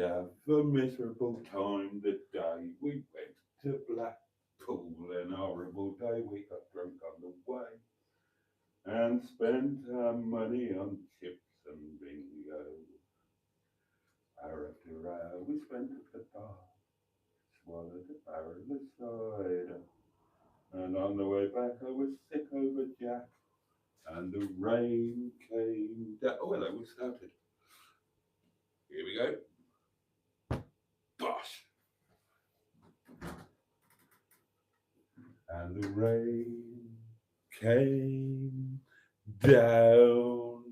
have a miserable time the day we went to Blackpool. An horrible day, we got drunk on the way and spent our money on chips and bingo. Hour after hour we spent at the bar, swallowed a barrel of cider. And on the way back I was sick over Jack, and the rain came down. Oh, hello, we started. Here we go. Bosh! And the rain came down.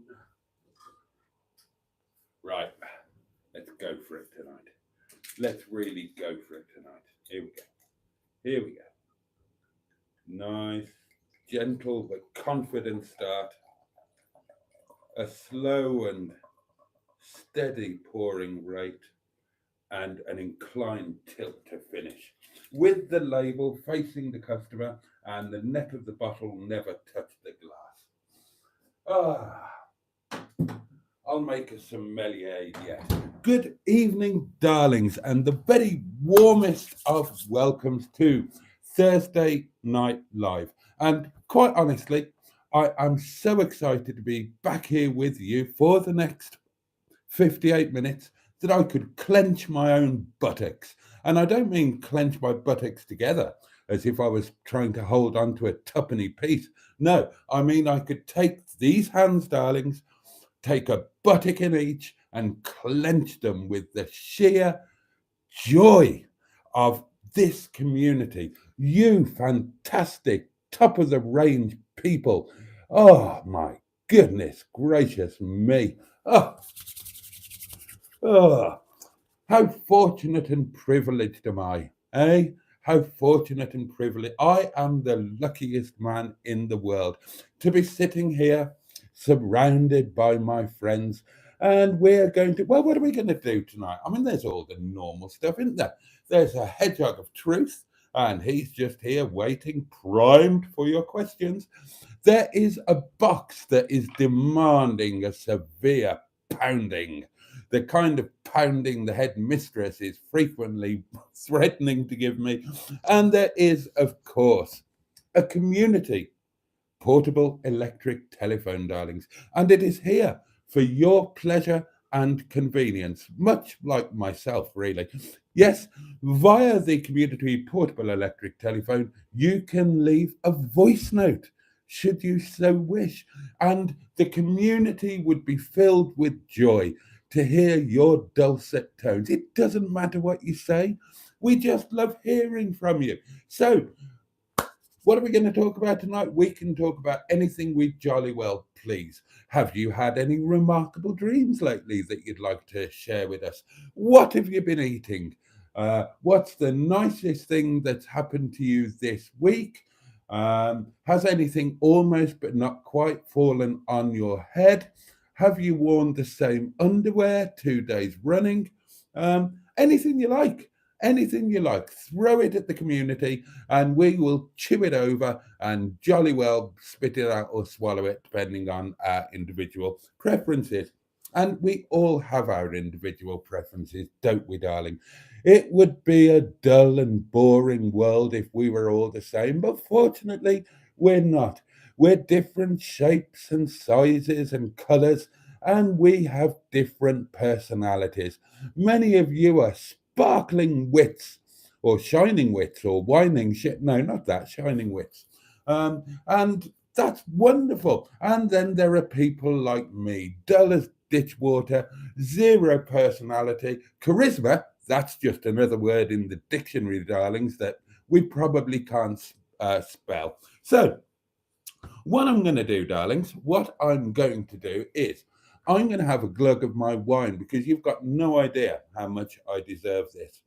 Right, let's go for it tonight. Let's really go for it tonight. Here we go. Here we go. Nice, gentle but confident start. A slow and steady pouring rate, and an inclined tilt to finish, with the label facing the customer and the neck of the bottle never touched the glass. I'll make a sommelier yet. Good evening, darlings, and the very warmest of welcomes to Thursday Night Live. And quite honestly, I am so excited to be back here with you for the next 58 minutes that I could clench my own buttocks. And I don't mean clench my buttocks together as if I was trying to hold on to a tuppenny piece. No, I mean I could take these hands, darlings, take a buttock in each and clench them with the sheer joy of this community. You fantastic, top of the range people. Oh my goodness gracious me. Oh, how fortunate and privileged am I, eh? How fortunate and privileged. I am the luckiest man in the world to be sitting here surrounded by my friends. And we're going to, well, what are we going to do tonight? I mean, there's all the normal stuff, isn't there? There's a hedgehog of truth, and he's just here waiting, primed for your questions. There is a box that is demanding a severe pounding, the kind of pounding the head mistress is frequently threatening to give me. And there is, of course, a community portable electric telephone, darlings. And it is here for your pleasure and convenience, much like myself, really. Yes, via the community portable electric telephone, you can leave a voice note should you so wish. And the community would be filled with joy to hear your dulcet tones. It doesn't matter what you say. We just love hearing from you. So, what are we going to talk about tonight? We can talk about anything we jolly well please. Have you had any remarkable dreams lately that you'd like to share with us? What have you been eating? What's the nicest thing that's happened to you this week? Has anything almost but not quite fallen on your head? Have you worn the same underwear 2 days running? Anything you like. Anything you like, throw it at the community and we will chew it over and jolly well spit it out or swallow it, depending on our individual preferences. And we all have our individual preferences, don't we, darling? It would be a dull and boring world if we were all the same, but fortunately, we're not. We're different shapes and sizes and colours, and we have different personalities. Many of you are sparkling wits, or shining wits, or whining shit. No, not that, shining wits. And that's wonderful. And then there are people like me, dull as ditch water, zero personality, charisma. That's just another word in the dictionary, darlings, that we probably can't spell. So, what I'm going to do, darlings, what I'm going to do is I'm going to have a glug of my wine because you've got no idea how much I deserve this.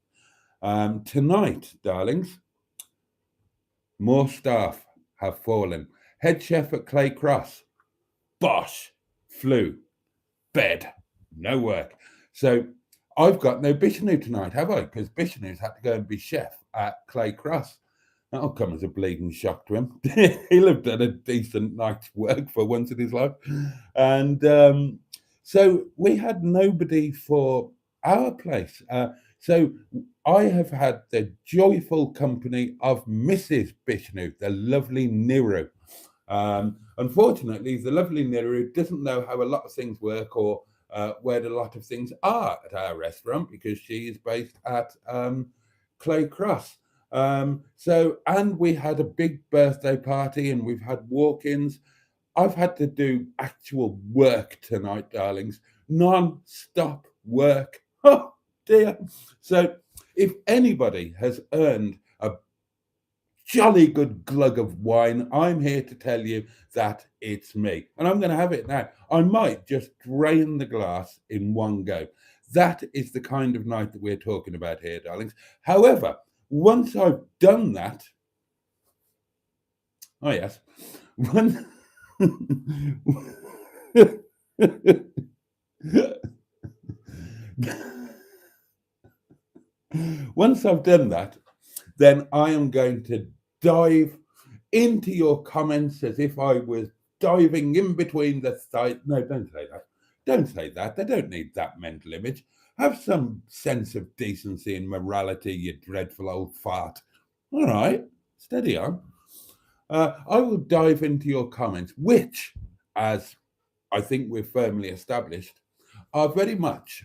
Tonight, darlings, more staff have fallen. Head chef at Clay Cross, bosh, flu, bed, no work. So I've got no Bishnu tonight, have I? Because Bishnu's had to go and be chef at Clay Cross. That'll come as a bleeding shock to him. He'll have done a decent night's work for once in his life. And so we had nobody for our place. So I have had the joyful company of Mrs. Bishnu, the lovely Niru. Unfortunately, the lovely Niru doesn't know how a lot of things work or where a lot of things are at our restaurant because she is based at Clay Cross. And we had a big birthday party and we've had walk-ins. I've had to do actual work tonight, darlings, non-stop work. Oh dear. So if anybody has earned a jolly good glug of wine, I'm here to tell you that it's me. And I'm going to have it now. I might just drain the glass in one go. That is the kind of night that we're talking about here, darlings. However, once I've done that, oh yes, one, once I've done that, then I am going to dive into your comments as if I was diving in between the sides. No, don't say that. Don't say that. They don't need that mental image. Have some sense of decency and morality, you dreadful old fart. All right, steady on. I will dive into your comments, which, as I think we're firmly established, are very much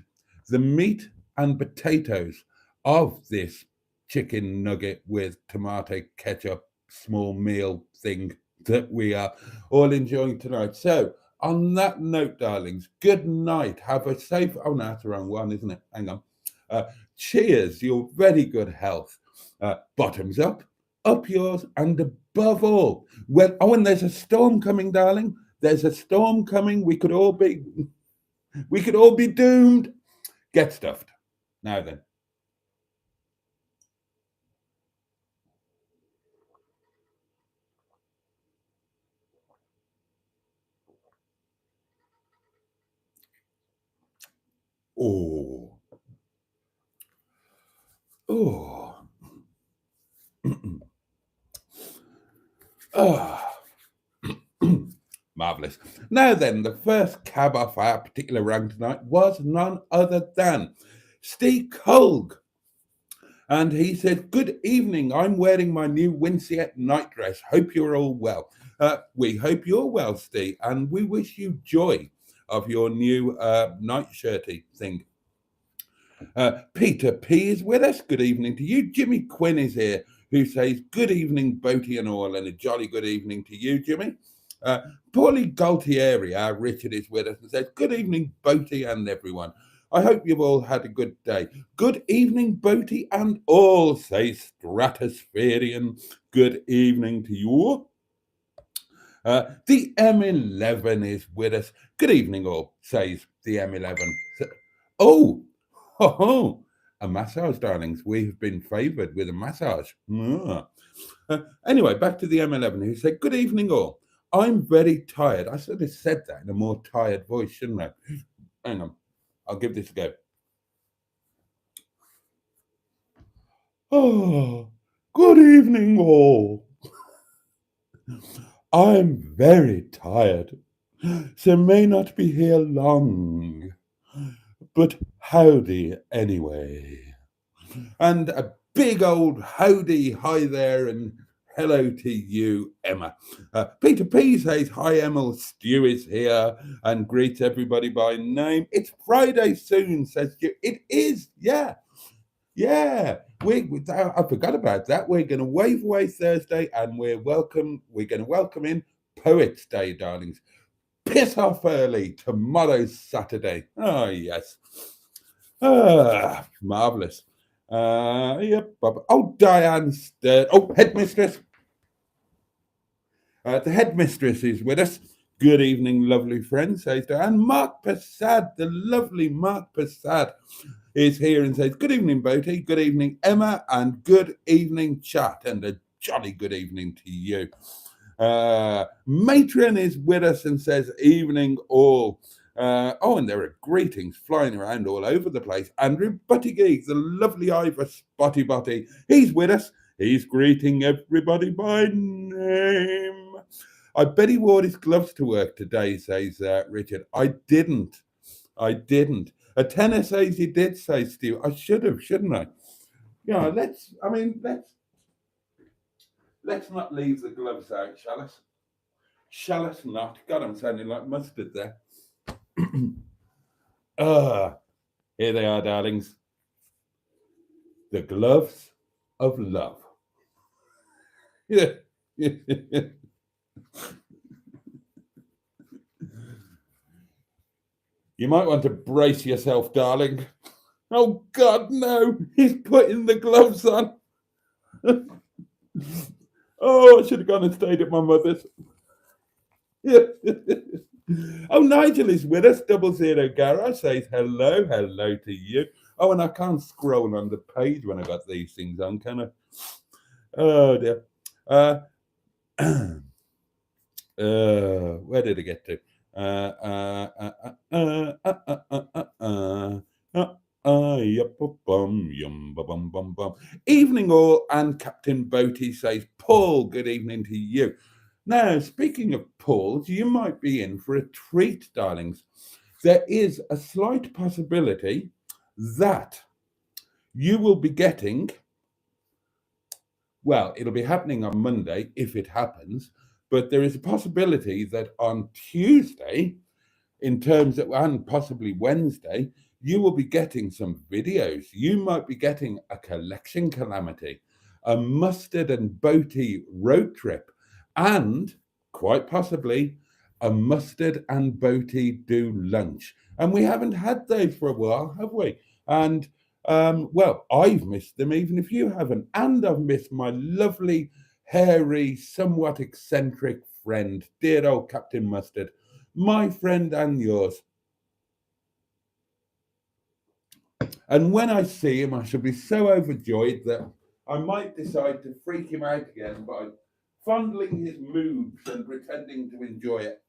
the meat and potatoes of this chicken nugget with tomato ketchup small meal thing that we are all enjoying tonight. So, on that note, darlings, good night. Have a safe. Oh, no, that's the wrong one, isn't it? Hang on. Cheers, your very good health. Bottoms up yours, and above all, when there's a storm coming, darling, there's a storm coming. We could all be doomed. Get stuffed. Now then. Oh. Oh. Ah. Marvellous. Now then, the first cab off our particular rank tonight was none other than Steve Colg. And he said, "Good evening. I'm wearing my new Winceyette night dress. Hope you're all well." We hope you're well, Steve, and we wish you joy of your new night shirty thing. Peter P is with us. Good evening to you. Jimmy Quinn is here, who says, "Good evening, Boaty and all," and a jolly good evening to you, Jimmy. Paulie Galtieri, our Richard, is with us and says, "Good evening, Boaty and everyone. I hope you've all had a good day." Good evening, Boaty and all, says Stratospherian. Good evening to you. The M11 is with us. Good evening, all, says the M11. Oh, a massage, darlings. We have been favoured with a massage. Anyway, back to the M11, who said, "Good evening, all. I'm very tired." I should have said that in a more tired voice, shouldn't I? Hang on. I'll give this a go. Oh, good evening, all. I'm very tired, so may not be here long. But howdy anyway. And a big old howdy, hi there, and hello to you, Emma. Peter P says, "Hi, Emma. Stu is here and greets everybody by name." It's Friday soon, says Stu. It is, yeah. Yeah. I forgot about that. We're going to wave away Thursday and we're going to welcome in Poets Day, darlings. Piss off early. Tomorrow's Saturday. Oh, yes. Marvellous. Yep. Oh, Diane Stern. Oh, headmistress. The headmistress is with us. Good evening, lovely friend, says Diane. Mark Passad, the lovely Mark Passad, is here and says, "Good evening, Boaty. Good evening, Emma. And good evening, chat." And a jolly good evening to you. Matron is with us and says, "Evening, all." And there are greetings flying around all over the place. Andrew Buttigieg, the lovely Ivor Spotty Botty, he's with us. He's greeting everybody by name. "I bet he wore his gloves to work today," says Richard. I didn't. A tenner says he did say Stu. I should have, shouldn't I? Yeah, let's not leave the gloves out, shall us? Shall us not? God, I'm sounding like mustard there. Here they are, darlings. The gloves of love. Yeah. You might want to brace yourself, darling. Oh, God, no. He's putting the gloves on. Oh, I should have gone and stayed at my mother's. Oh, Nigel is with us. 00 Garage says hello to you. Oh, and I can't scroll on the page when I got these things on, can I? Oh dear. Where did I get to? Evening all, and Captain Boaty says, Paul, good evening to you. Now, speaking of Pauls, you might be in for a treat, darlings. There is a slight possibility that you will be getting, well, it'll be happening on Monday if it happens, but there is a possibility that on Tuesday, in terms of, and possibly Wednesday, you will be getting some videos. You might be getting a collection calamity, a mustard and boaty road trip, and quite possibly a mustard and boaty do lunch. And we haven't had those for a while, have we? And well, I've missed them, even if you haven't. And I've missed my lovely, hairy, somewhat eccentric friend, dear old Captain Mustard, my friend and yours. And when I see him, I shall be so overjoyed that I might decide to freak him out again by fondling his moves and pretending to enjoy it.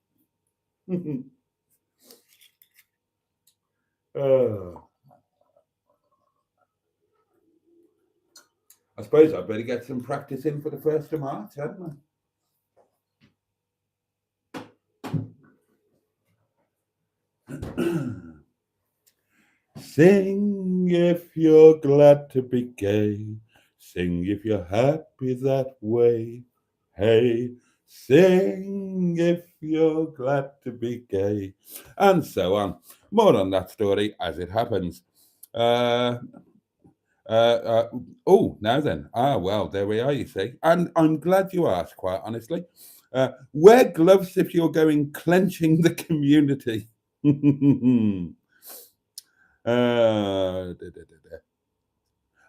I suppose I'd better get some practice in for the 1st of March, hadn't I? Sing if you're glad to be gay. Sing if you're happy that way. Hey, sing if you're glad to be gay. And so on. More on that story as it happens. Oh, now then. Well, there we are, you see. And I'm glad you asked, quite honestly. Wear gloves if you're going clenching the community.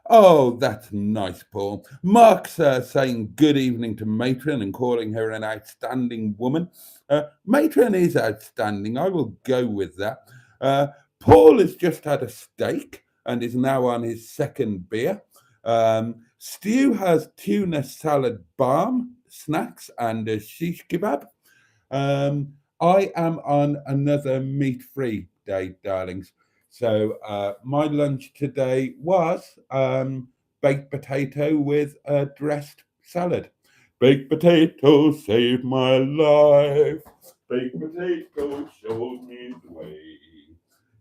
Oh, that's nice, Paul. Mark's saying good evening to Matron and calling her an outstanding woman. Matron is outstanding. I will go with that. Paul has just had a steak and is now on his 2nd beer. Stu has tuna salad balm, snacks, and a shish kebab. I am on another meat-free day, darlings. So my lunch today was baked potato with a dressed salad. Baked potato saved my life. Baked potato showed me the way.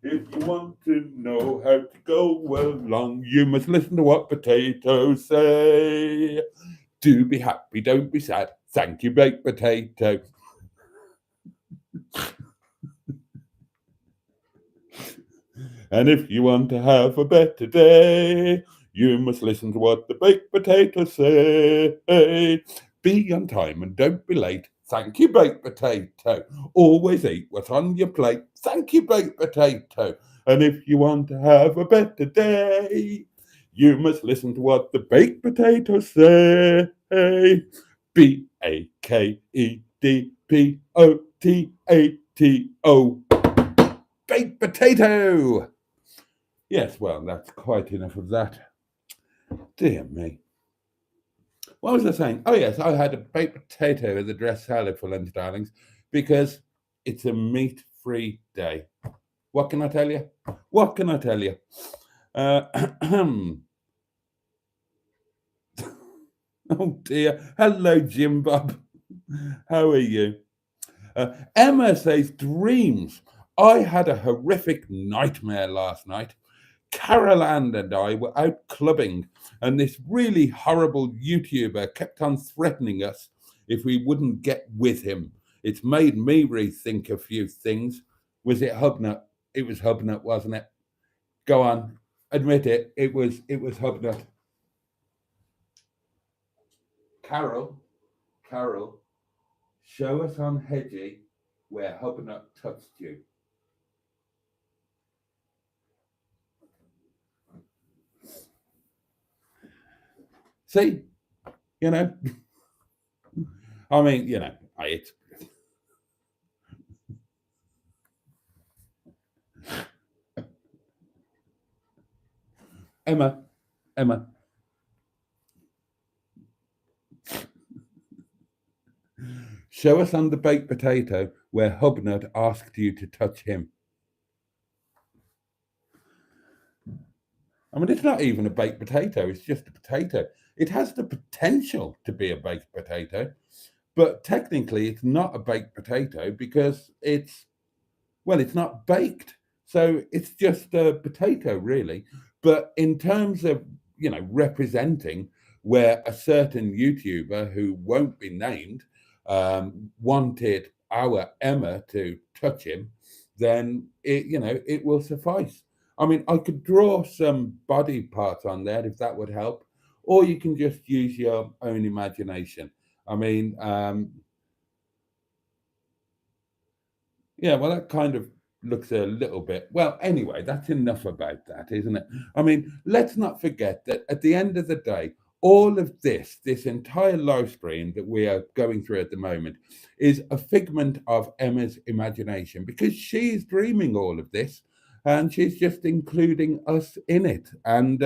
If you want to know how to go along, you must listen to what potatoes say. Do be happy, don't be sad. Thank you, baked potato. And if you want to have a better day, you must listen to what the baked potatoes say. Be on time and don't be late. Thank you, baked potato. Always eat what's on your plate. Thank you, baked potato. And if you want to have a better day, you must listen to what the baked potatoes say. BAKEDPOTATO. Baked potato. Yes, well, that's quite enough of that. Dear me. What was I saying? Oh, yes, I had a baked potato with a dressed salad for lunch, darlings, because it's a meat-free day. What can I tell you? What can I tell you? Oh, dear. Hello, Jim Bob. How are you? Emma says, dreams. I had a horrific nightmare last night. Carol Ann and I were out clubbing, and this really horrible YouTuber kept on threatening us if we wouldn't get with him. It's made me rethink a few things. Was it Hubnut? It was Hubnut, wasn't it? Go on, admit it. It was Hubnut. Carol, Carol, show us on Hedgie where Hubnut touched you. See, you know, I mean, it's Emma, Emma. Show us on the baked potato where Hubnut asked you to touch him. I mean, it's not even a baked potato, it's just a potato. It has the potential to be a baked potato, but technically it's not a baked potato because it's not baked. So it's just a potato, really. But in terms of, representing where a certain YouTuber who won't be named wanted our Emma to touch him, then it will suffice. I mean, I could draw some body parts on there if that would help, or you can just use your own imagination. I mean, yeah, well, that kind of looks a little bit. Well, anyway, that's enough about that, isn't it? I mean, let's not forget that at the end of the day, all of this entire live stream that we are going through at the moment, is a figment of Emma's imagination because she's dreaming all of this and she's just including us in it. And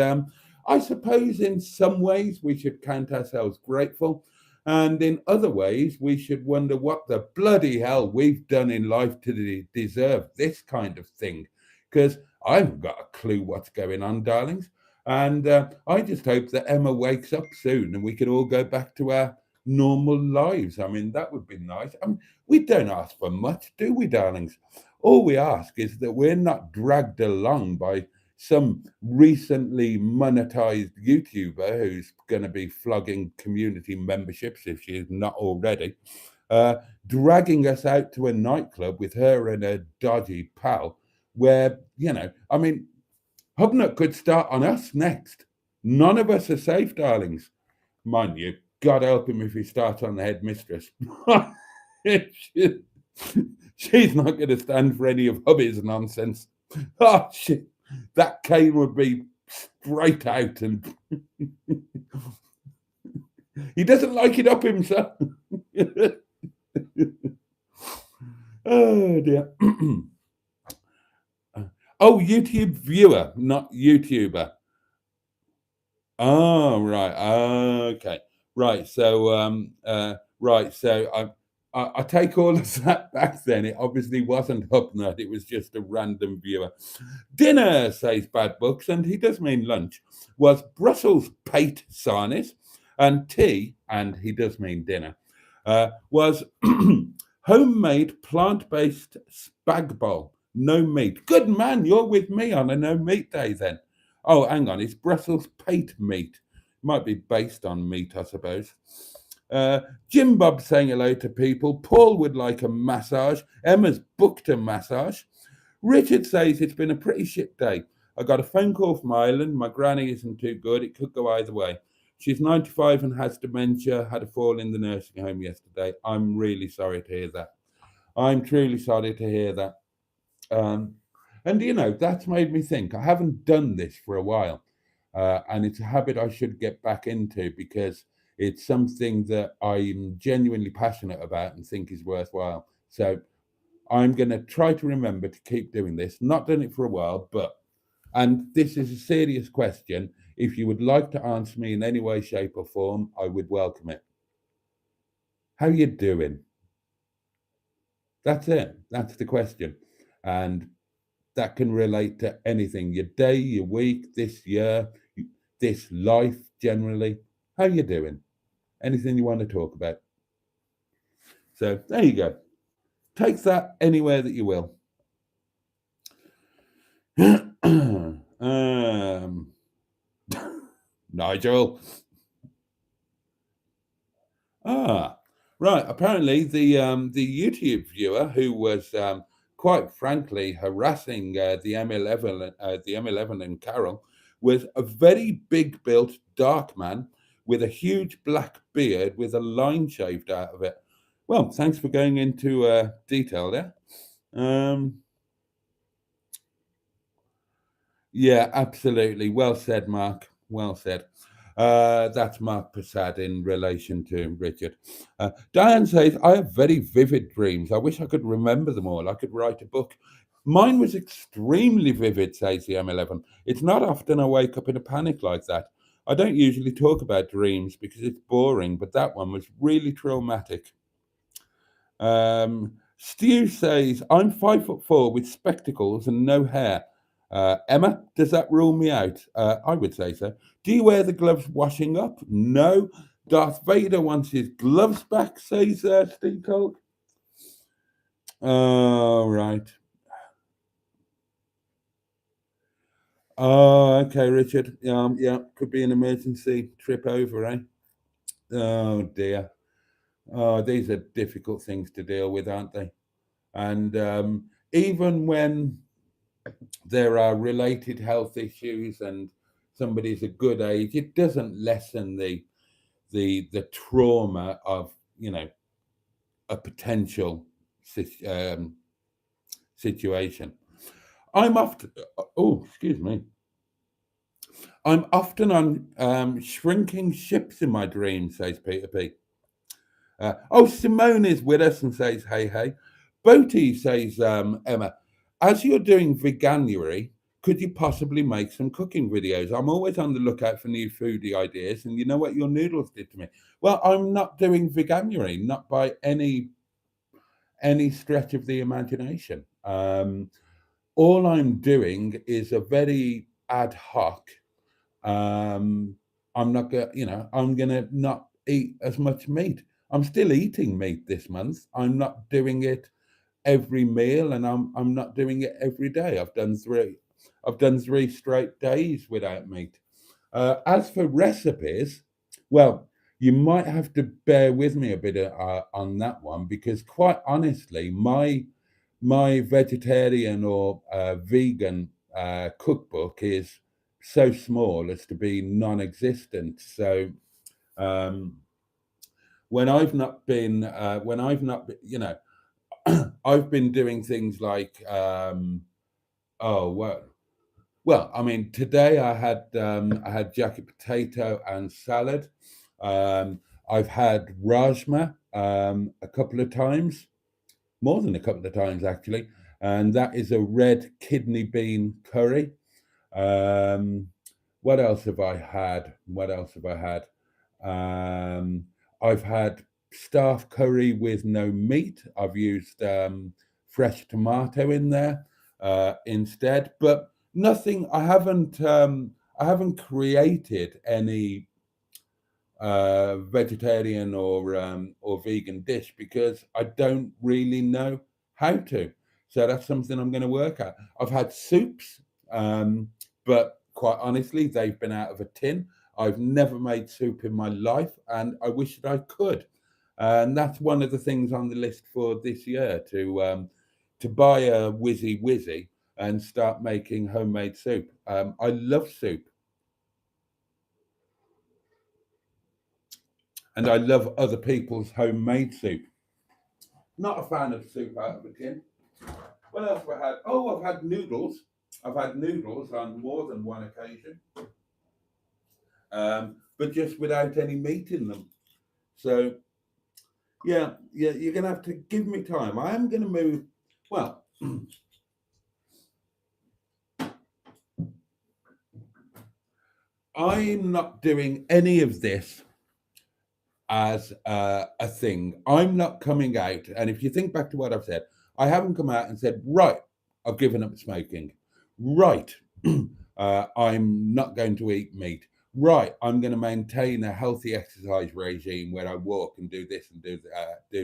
I suppose in some ways we should count ourselves grateful, and in other ways, we should wonder what the bloody hell we've done in life to deserve this kind of thing. Because I haven't got a clue what's going on, darlings. And I just hope that Emma wakes up soon and we can all go back to our normal lives. I mean, that would be nice. I mean, we don't ask for much, do we, darlings? All we ask is that we're not dragged along by some recently monetized YouTuber who's going to be flogging community memberships if she is not already, uh, dragging us out to a nightclub with her and a dodgy pal, where, I mean, Hubnut could start on us next. None of us are safe, darlings. Mind you, God help him if he starts on the headmistress. She- She's not going to stand for any of hubby's nonsense. Oh, shit. That cane would be straight out, and he doesn't like it up himself. Oh, dear. Oh, YouTube viewer, not YouTuber. Oh, right. Okay. Right. So, right. So I take all of that back then. It obviously wasn't Hubnut. It was just a random viewer. Dinner, says Bad Books, and he does mean lunch, was Brussels pate sarnies, and tea, and he does mean dinner, was homemade plant-based spag bowl. No meat. Good man, you're with me on a no meat day then. Oh, hang on, it's Brussels pate meat. Might be based on meat, I suppose. Uh, Jim Bob saying hello to people. Paul would like a massage. Emma's booked a massage. Richard says it's been a pretty shit day. I got a phone call from Ireland. My granny isn't too good. It could go either way. She's 95 and has dementia, had a fall in the nursing home yesterday. I'm really sorry to hear that. I'm truly sorry to hear that. Um, and that's made me think. I haven't done this for a while, and it's a habit I should get back into because it's something that I'm genuinely passionate about and think is worthwhile. So I'm going to try to remember to keep doing this. Not done it for a while, and this is a serious question. If you would like to answer me in any way, shape, or form, I would welcome it. How you doing? That's it. That's the question. And that can relate to anything, your day, your week, this year, this life generally. How you doing? Anything you want to talk about? So there you go. Take that anywhere that you will. Nigel. Ah, right. Apparently, the YouTube viewer who was quite frankly harassing the M11 and Carol, was a very big-built dark man with a huge black beard with a line shaved out of it. Well, thanks for going into detail there. Um, Yeah, absolutely. Well said, Mark. Well said. That's Mark Prasad in relation to Richard. Diane says, I have very vivid dreams. I wish I could remember them all. I could write a book. Mine was extremely vivid, says the M11. It's not often I wake up in a panic like that. I don't usually talk about dreams because it's boring, but that one was really traumatic. Stu says, I'm 5'4" with spectacles and no hair. Emma, does that rule me out? I would say so. Do you wear the gloves washing up? No. Darth Vader wants his gloves back, says Steve Colt. Oh, right. Oh, okay, Richard. Yeah, could be an emergency trip over, eh? Oh, dear. Oh, these are difficult things to deal with, aren't they? And even when there are related health issues and somebody's a good age, it doesn't lessen the trauma of a potential situation. I'm often excuse me. I'm often on shrinking ships in my dreams, says Peter P. Simone is with us and says, hey, hey. Boaty says, Emma, as you're doing veganuary, could you possibly make some cooking videos? I'm always on the lookout for new foodie ideas. And you know what your noodles did to me? Well, I'm not doing veganuary, not by any stretch of the imagination. All I'm doing is a very ad hoc. I'm not gonna, I'm gonna not eat as much meat. I'm still eating meat this month. I'm not doing it every meal, and I'm not doing it every day. I've done 3 straight days without meat. As for recipes, well, you might have to bear with me a bit on that one because, quite honestly, my vegetarian or vegan cookbook is so small as to be non-existent. So um, when I've not been, I've been doing things like oh well, I mean, today I had jacket potato and salad. Um, I've had rajma a couple of times, more than a couple of times actually, and that is a red kidney bean curry. Um, what else have I had? What else have I had? Um, I've had staff curry with no meat. I've used fresh tomato in there instead, but nothing. I haven't created any vegetarian or vegan dish because I don't really know how to. So that's something I'm going to work at. I've had soups, but quite honestly, they've been out of a tin. I've never made soup in my life, and I wish that I could. And that's one of the things on the list for this year to buy a whizzy whizzy and start making homemade soup. I love soup. And I love other people's homemade soup. Not a fan of soup out of a tin. What else have I had? Oh, I've had noodles. I've had noodles on more than one occasion, but just without any meat in them. So yeah, you're gonna have to give me time. I am gonna move. Well, I'm not doing any of this as a thing. I'm not coming out. And if you think back to what I've said, I haven't come out and said, right, I've given up smoking. Right, I'm not going to eat meat. Right, I'm going to maintain a healthy exercise regime where I walk and do this and do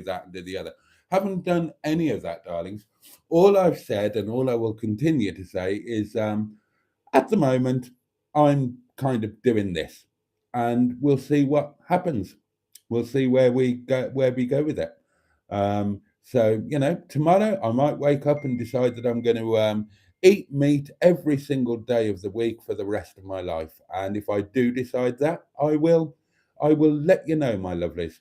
that and do the other. Haven't done any of that, darlings. All I've said and all I will continue to say is at the moment, I'm kind of doing this, and we'll see what happens. We'll see where we go with it. So tomorrow I might wake up and decide that I'm going to eat meat every single day of the week for the rest of my life. And if I do decide that, I will let you know, my lovelies.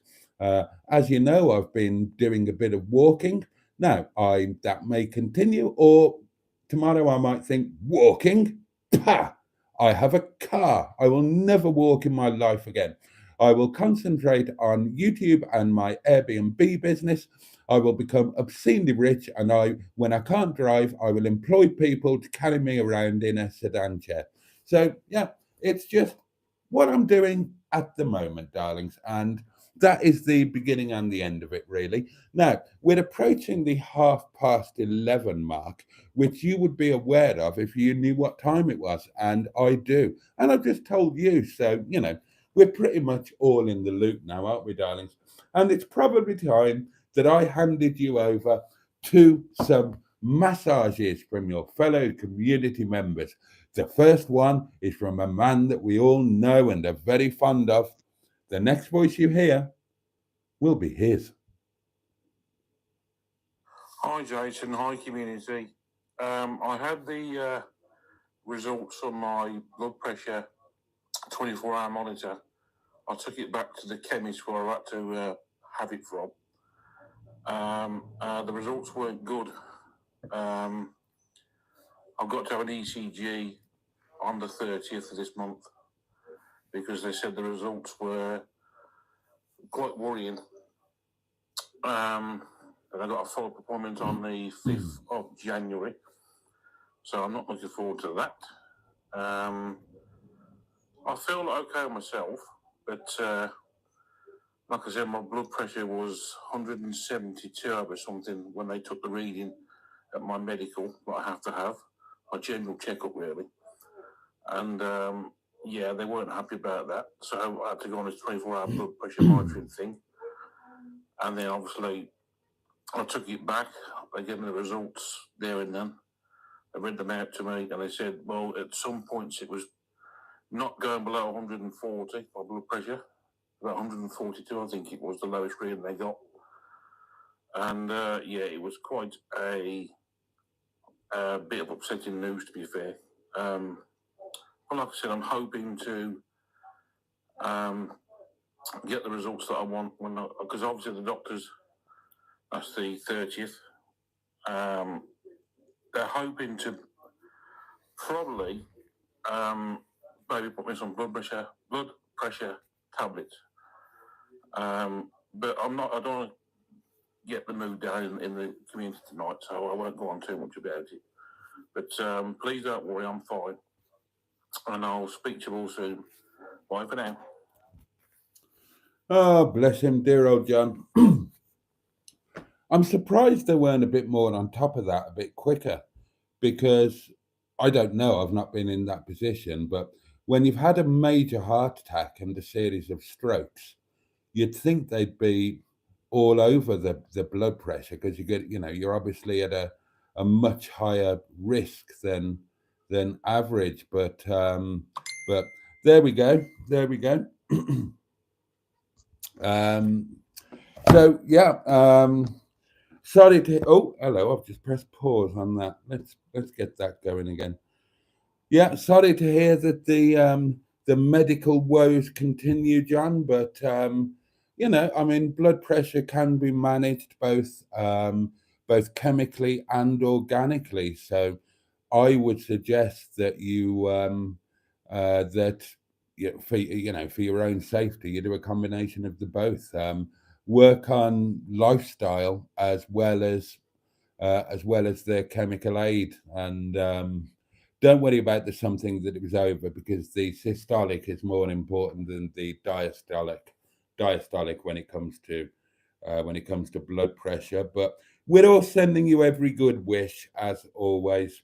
As you know, I've been doing a bit of walking. Now, I that may continue, or tomorrow I might think walking. Pah! I have a car. I will never walk in my life again. I will concentrate on YouTube and my Airbnb business. I will become obscenely rich, and when I can't drive, I will employ people to carry me around in a sedan chair. So yeah, it's just what I'm doing at the moment, darlings, and that is the beginning and the end of it, really. Now we're approaching the 11:30 mark, which you would be aware of if you knew what time it was, and I do, and I've just told you, so we're pretty much all in the loop now, aren't we, darlings? And it's probably time that I handed you over to some massages from your fellow community members. The first one is from a man that we all know and are very fond of. The next voice you hear will be his. Hi, Jason. Hi, community. I had the results on my blood pressure 24-hour monitor. I took it back to the chemist where I had to have it from. The results weren't good. I've got to have an ECG on the 30th of this month because they said the results were quite worrying. And I got a follow-up appointment on the 5th of January. So I'm not looking forward to that. I feel okay myself, but like I said, my blood pressure was 172 over something when they took the reading at my medical that I have to have, my general checkup really. And they weren't happy about that. So I had to go on this 24-hour blood pressure monitoring thing. And then obviously I took it back. They gave me the results there and then. They read them out to me and they said, well, at some points it was not going below 140, my blood pressure. About 142, I think it was the lowest reading they got. And it was quite a bit of upsetting news, to be fair. But like I said, I'm hoping to get the results that I want because obviously the doctors, that's the 30th. They're hoping to probably maybe put me some blood pressure tablets. But I don't want to get the mood down in the community tonight, so I won't go on too much about it. But please don't worry, I'm fine. And I'll speak to you all soon. Bye for now. Oh, bless him, dear old John. I'm surprised they weren't a bit more on top of that, a bit quicker, because I don't know, I've not been in that position, but when you've had a major heart attack and a series of strokes, you'd think they'd be all over the blood pressure because you're obviously at a much higher risk than average. But there we go. So yeah. Sorry to. Oh, hello. I've just pressed pause on that. Let's get that going again. Yeah, sorry to hear that the medical woes continue, John. But I mean, blood pressure can be managed both chemically and organically. So, I would suggest that for your own safety, you do a combination of the both. Work on lifestyle as well as their chemical aid, and don't worry about the something that it was over, because the systolic is more important than the diastolic when it comes to blood pressure. But we're all sending you every good wish as always.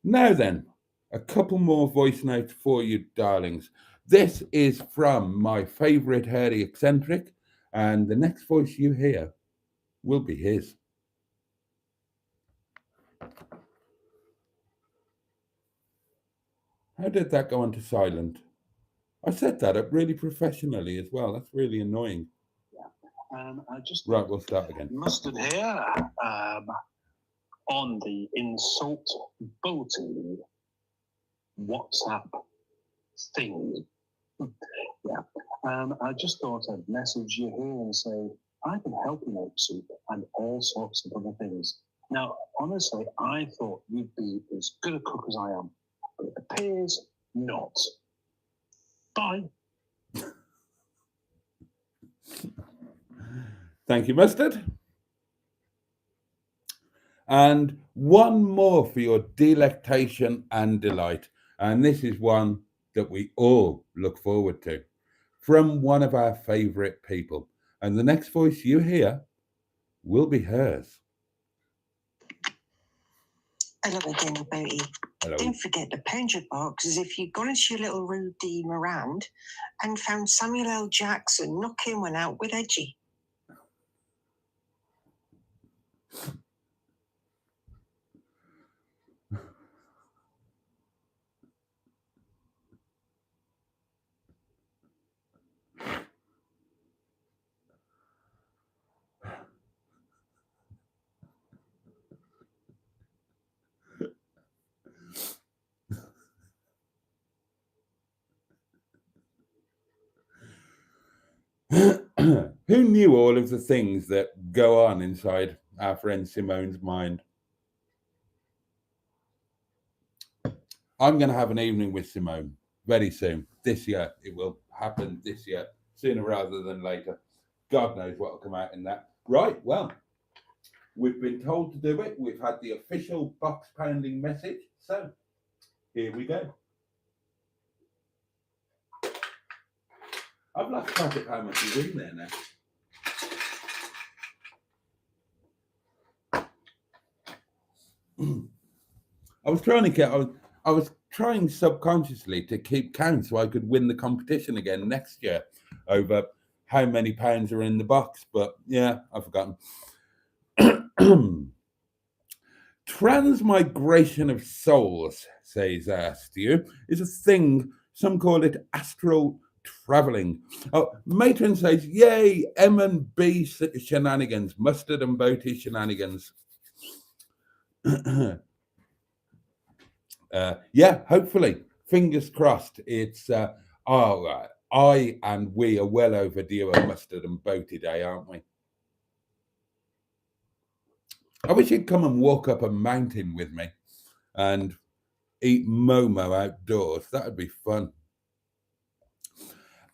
Now then, a couple more voice notes for you, darlings. This is from my favorite hairy eccentric, and the next voice you hear will be his. How did that go onto silent? I set that up really professionally as well. That's really annoying. I just Right, we'll start again. Mustard here on the Insult Boaty WhatsApp thing. I just thought I'd message you here and say I can help you make soup and all sorts of other things. Now, honestly, I thought you'd be as good a cook as I am, but it appears not. Bye. Thank you, Mustard. And one more for your delectation and delight. And this is one that we all look forward to from one of our favourite people. And the next voice you hear will be hers. Hello again, Boaty. Hello. Don't forget to pound your box as if you'd gone into your little redeem around and found Samuel L. Jackson knocking one out with Edgy. Who knew all of the things that go on inside our friend Simone's mind? I'm going to have an evening with Simone very soon. This year. It will happen this year, sooner rather than later. God knows what will come out in that. Right, well, we've been told to do it. We've had the official box pounding message. So, here we go. I've lost track of how much is in there now. I was trying subconsciously to keep count so I could win the competition again next year over how many pounds are in the box, but yeah, I've forgotten. Transmigration of souls, says Stu, is a thing. Some call it astral travelling. Oh, Matron says, yay, M and B shenanigans, Mustard and Boaty shenanigans. Yeah, hopefully. Fingers crossed. It's I and we are well overdue a Mustard and Boaty day, aren't we? I wish you'd come and walk up a mountain with me and eat Momo outdoors. That would be fun.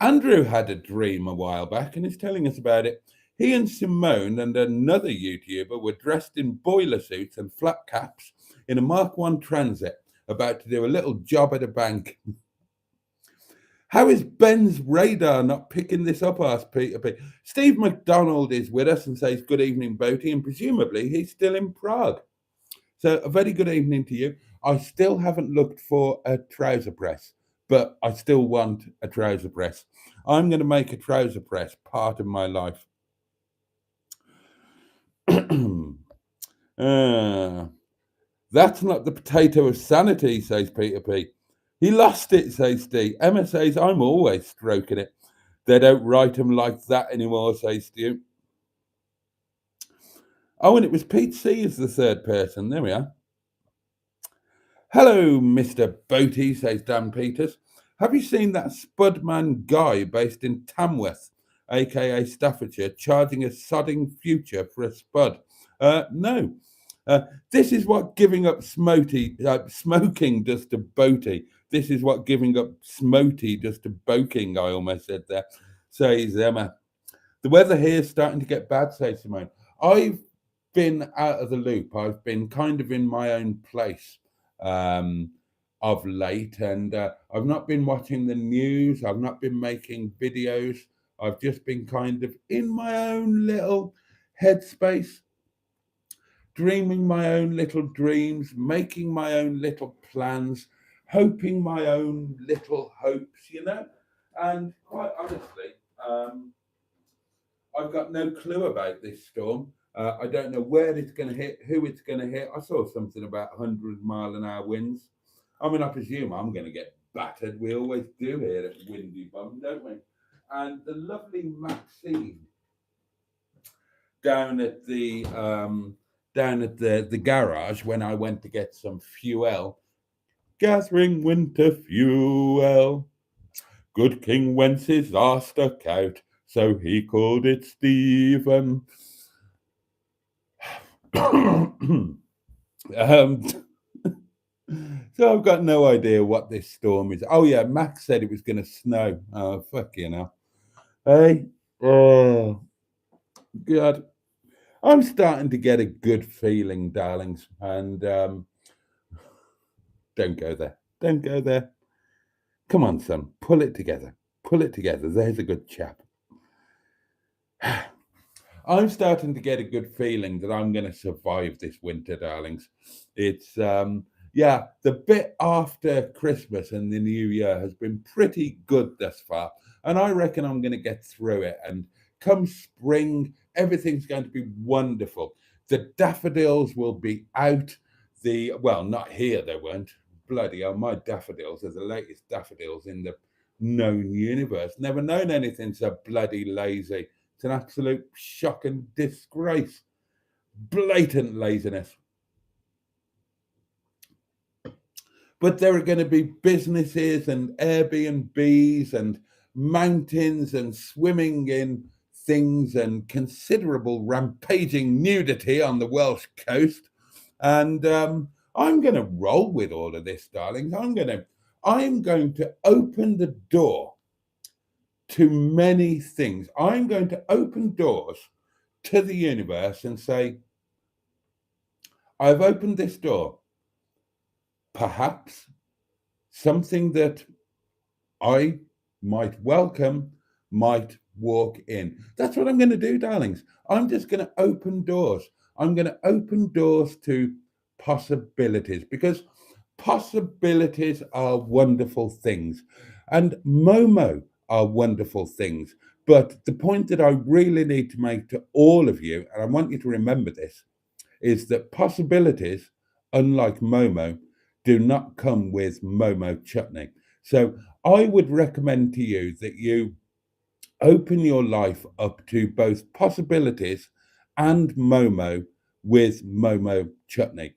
Andrew had a dream a while back and is telling us about it. He and Simone and another YouTuber were dressed in boiler suits and flat caps in a Mark 1 Transit, about to do a little job at a bank. How is Ben's radar not picking this up? Asked Peter P. Steve McDonald is with us and says, good evening, Boaty, and presumably he's still in Prague. So a very good evening to you. I still haven't looked for a trouser press, but I still want a trouser press. I'm going to make a trouser press part of my life. That's not the potato of sanity, says Peter P. He lost it, says Steve. Emma says, I'm always stroking it. They don't write them like that anymore, says Stu. Oh, and it was Pete C as the third person. There we are. Hello, Mr. Boaty, says Dan Peters. Have you seen that Spudman guy based in Tamworth, aka Staffordshire, charging a sodding future for a spud? No. This is what giving up smoking does to Boaty. This is what giving up smoty does to boking, I almost said there, says Emma. The weather here is starting to get bad, says Simone. I've been out of the loop. I've been kind of in my own place of late, and I've not been watching the news. I've not been making videos. I've just been kind of in my own little headspace, dreaming my own little dreams, making my own little plans, hoping my own little hopes, you know. And quite honestly, I've got no clue about this storm. I don't know where it's going to hit, who it's going to hit. I saw something about 100-mile-an-hour winds. I mean, I presume I'm going to get battered. We always do here at Windy Bum, don't we? And the lovely Maxine down at the garage when I went to get some fuel, gathering winter fuel. Good King Wenceslas stuck out, so he called it Stephen. So I've got no idea what this storm is. Oh yeah, Max said it was going to snow. Oh fuck you know. Hey, oh God, I'm starting to get a good feeling, darlings, and don't go there. Don't go there. Come on, son, pull it together. Pull it together. There's a good chap. I'm starting to get a good feeling that I'm going to survive this winter, darlings. It's the bit after Christmas and the New Year has been pretty good thus far, and I reckon I'm going to get through it. And come spring, everything's going to be wonderful. The daffodils will be out. Not here, they won't. Bloody hell, my daffodils are the latest daffodils in the known universe. Never known anything so bloody lazy. It's an absolute shock and disgrace. Blatant laziness. But there are going to be businesses and Airbnbs and mountains and swimming in things and considerable rampaging nudity on the Welsh coast. And I'm going to roll with all of this, darlings. I'm going to open the door to many things. I'm going to open doors to the universe and say, I've opened this door. Perhaps something that I might welcome might walk in. That's what I'm going to do, darlings. I'm just going to open doors. I'm going to open doors to possibilities, because possibilities are wonderful things. And Momo are wonderful things. But the point that I really need to make to all of you, and I want you to remember this, is that possibilities, unlike Momo, do not come with Momo chutney. So I would recommend to you that you open your life up to both possibilities and Momo with Momo chutney.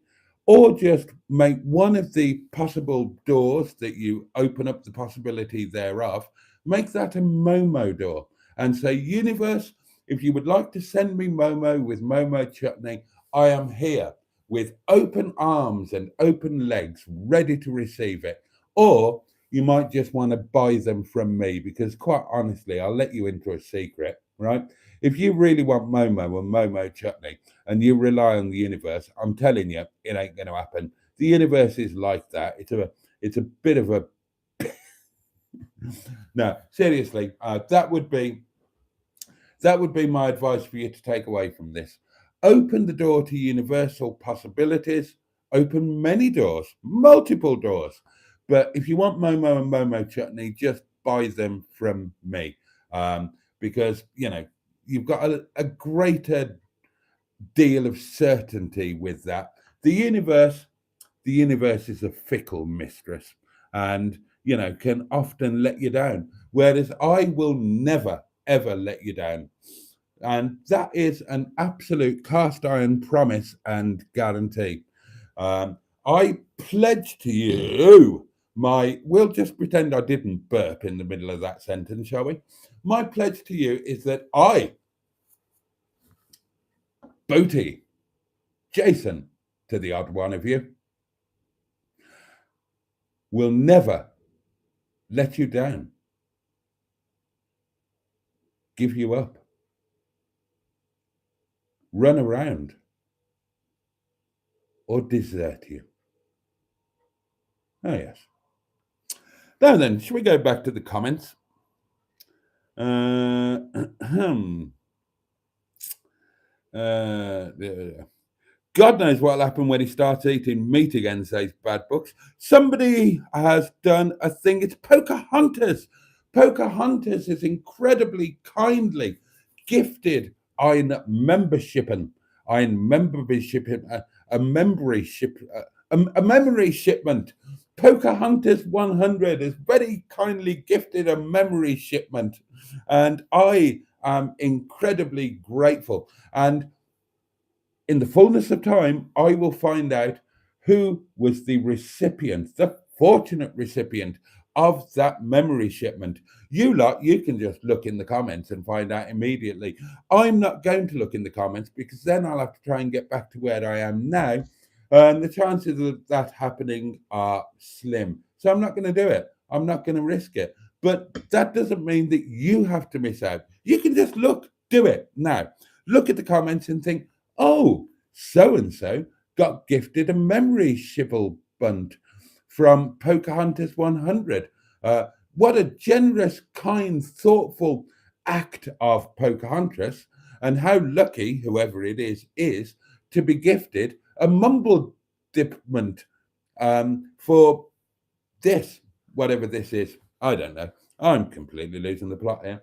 Or just make one of the possible doors that you open up the possibility thereof, make that a Momo door and say, universe, if you would like to send me Momo with Momo chutney, I am here with open arms and open legs, ready to receive it. Or you might just want to buy them from me, because quite honestly, I'll let you into a secret, right? If you really want Momo and Momo chutney and you rely on the universe, I'm telling you, it ain't going to happen. The universe is like that. It's a bit of a no, seriously, that would be my advice for you to take away from this. Open the door to universal possibilities. Open many doors, multiple doors. But if you want Momo and Momo chutney, just buy them from me, because you've got a greater deal of certainty with that. The universe is a fickle mistress, and can often let you down. Whereas I will never ever let you down. And that is an absolute cast iron promise and guarantee. I pledge to you we'll just pretend I didn't burp in the middle of that sentence, shall we? My pledge to you is that I, Boaty, Jason, to the odd one of you, will never let you down, give you up, run around, or desert you. Oh, yes. Now then, shall we go back to the comments? God knows what'll happen when he starts eating meat again, says Bad Books. Somebody has done a thing. It's Pocahontas. Pocahontas is incredibly kindly gifted ein membershipen ein memory a memory shipment. Pocahontas 100 has very kindly gifted a memory shipment, and I am incredibly grateful. And in the fullness of time, I will find out who was the recipient, the fortunate recipient of that memory shipment. You lot, you can just look in the comments and find out immediately. I'm not going to look in the comments because then I'll have to try and get back to where I am now. And the chances of that happening are slim. So I'm not going to do it. I'm not going to risk it. But that doesn't mean that you have to miss out. You can just look, do it now. Look at the comments and think, oh, so-and-so got gifted a memory shibble-bunt from Pocahontas 100. What a generous, kind, thoughtful act of Pocahontas, and how lucky, whoever it is to be gifted a mumble dipment for this, whatever this is. I don't know. I'm completely losing the plot here.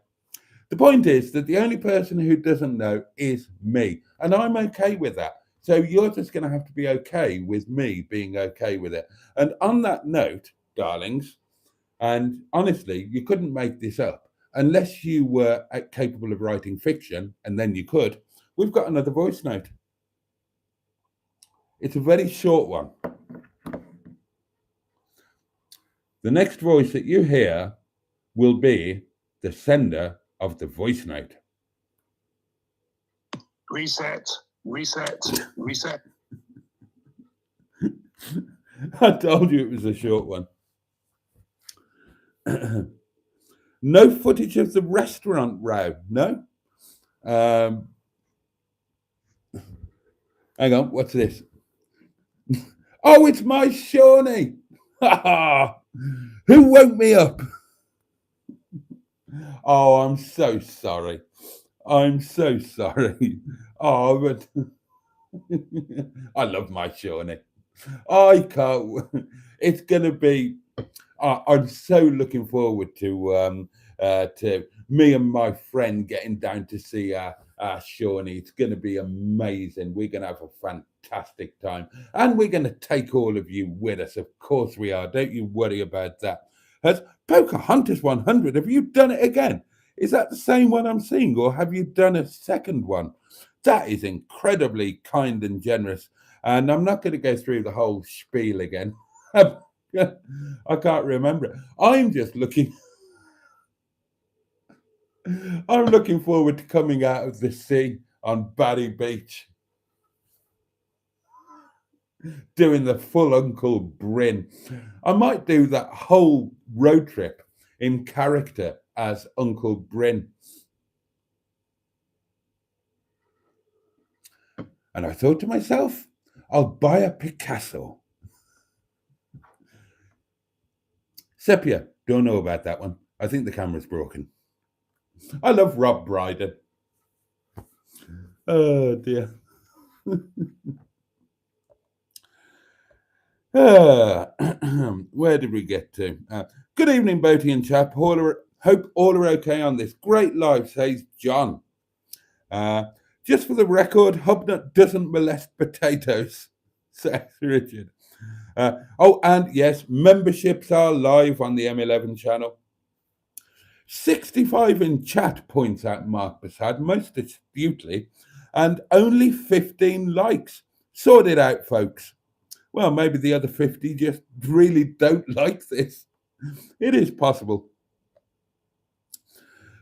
The point is that the only person who doesn't know is me, and I'm okay with that. So you're just going to have to be okay with me being okay with it. And on that note, darlings, and honestly, you couldn't make this up unless you were capable of writing fiction, and then you could. We've got another voice note. It's a very short one. The next voice that you hear will be the sender of the voice note. Reset. I told you it was a short one. No footage of the restaurant row. No. Hang on, what's this? Oh, it's my Shawnee. Who woke me up? Oh, I'm so sorry. I'm so sorry. Oh, but I love my Shawnee. I can't. It's going to be. I'm so looking forward to me and my friend getting down to see Shawnee. It's going to be amazing. We're going to have a fantastic time, and we're going to take all of you with us. Of course we are. Don't you worry about that. Has Pocahontas 100? Have you done it again? Is that the same one I'm seeing, or have you done a second one? That is incredibly kind and generous. And I'm not going to go through the whole spiel again. I can't remember it. I'm just looking. I'm looking forward to coming out of the sea on Boaty Beach, doing the full Uncle Bryn. I might do that whole road trip in character as Uncle Bryn. And I thought to myself, I'll buy a Picasso. Sepia, don't know about that one. I think the camera's broken. I love Rob Brydon. Oh dear. Where did we get to? Good evening, Boaty and chap. Hope all are okay on this great live, says John. Just for the record, Hubnut doesn't molest potatoes, says Richard. Oh, and yes, memberships are live on the M11 channel. 65 in chat, points out Mark Bassad, most astutely, and only 15 likes. Sort it out, folks. Well, maybe the other 50 just really don't like this. It is possible.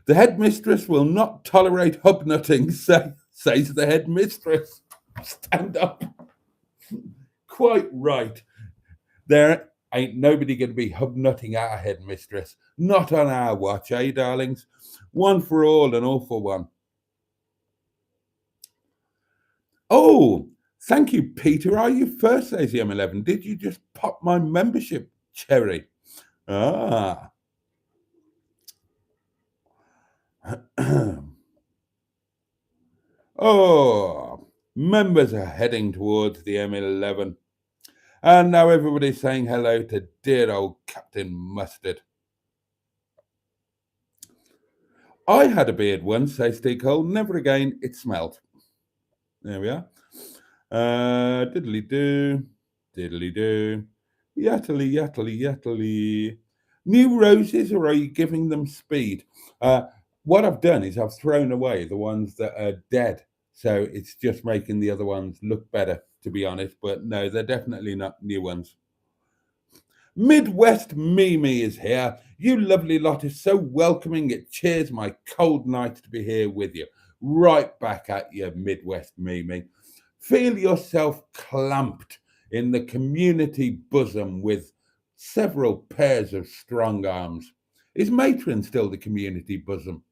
The headmistress will not tolerate hubnutting, says the headmistress. Stand up. Quite right. There ain't nobody going to be hubnutting our headmistress. Not on our watch, eh, darlings? One for all and all for one. Oh, thank you, Peter. Are you first, says the M11? Did you just pop my membership cherry? Ah. Oh, members are heading towards the M11. And now everybody's saying hello to dear old Captain Mustard. I had a beard once, says Steve Cole. Never again. It smelled. There we are. Diddly do, diddly do, yattily, yattily, yattily. New roses, or are you giving them speed? What I've done is I've thrown away the ones that are dead, so it's just making the other ones look better, to be honest. But no, they're definitely not new ones. Midwest Mimi is here. You lovely lot is so welcoming. It cheers my cold night to be here with you. Right back at you, Midwest Mimi. Feel yourself clamped in the community bosom with several pairs of strong arms. Is matron still the community bosom?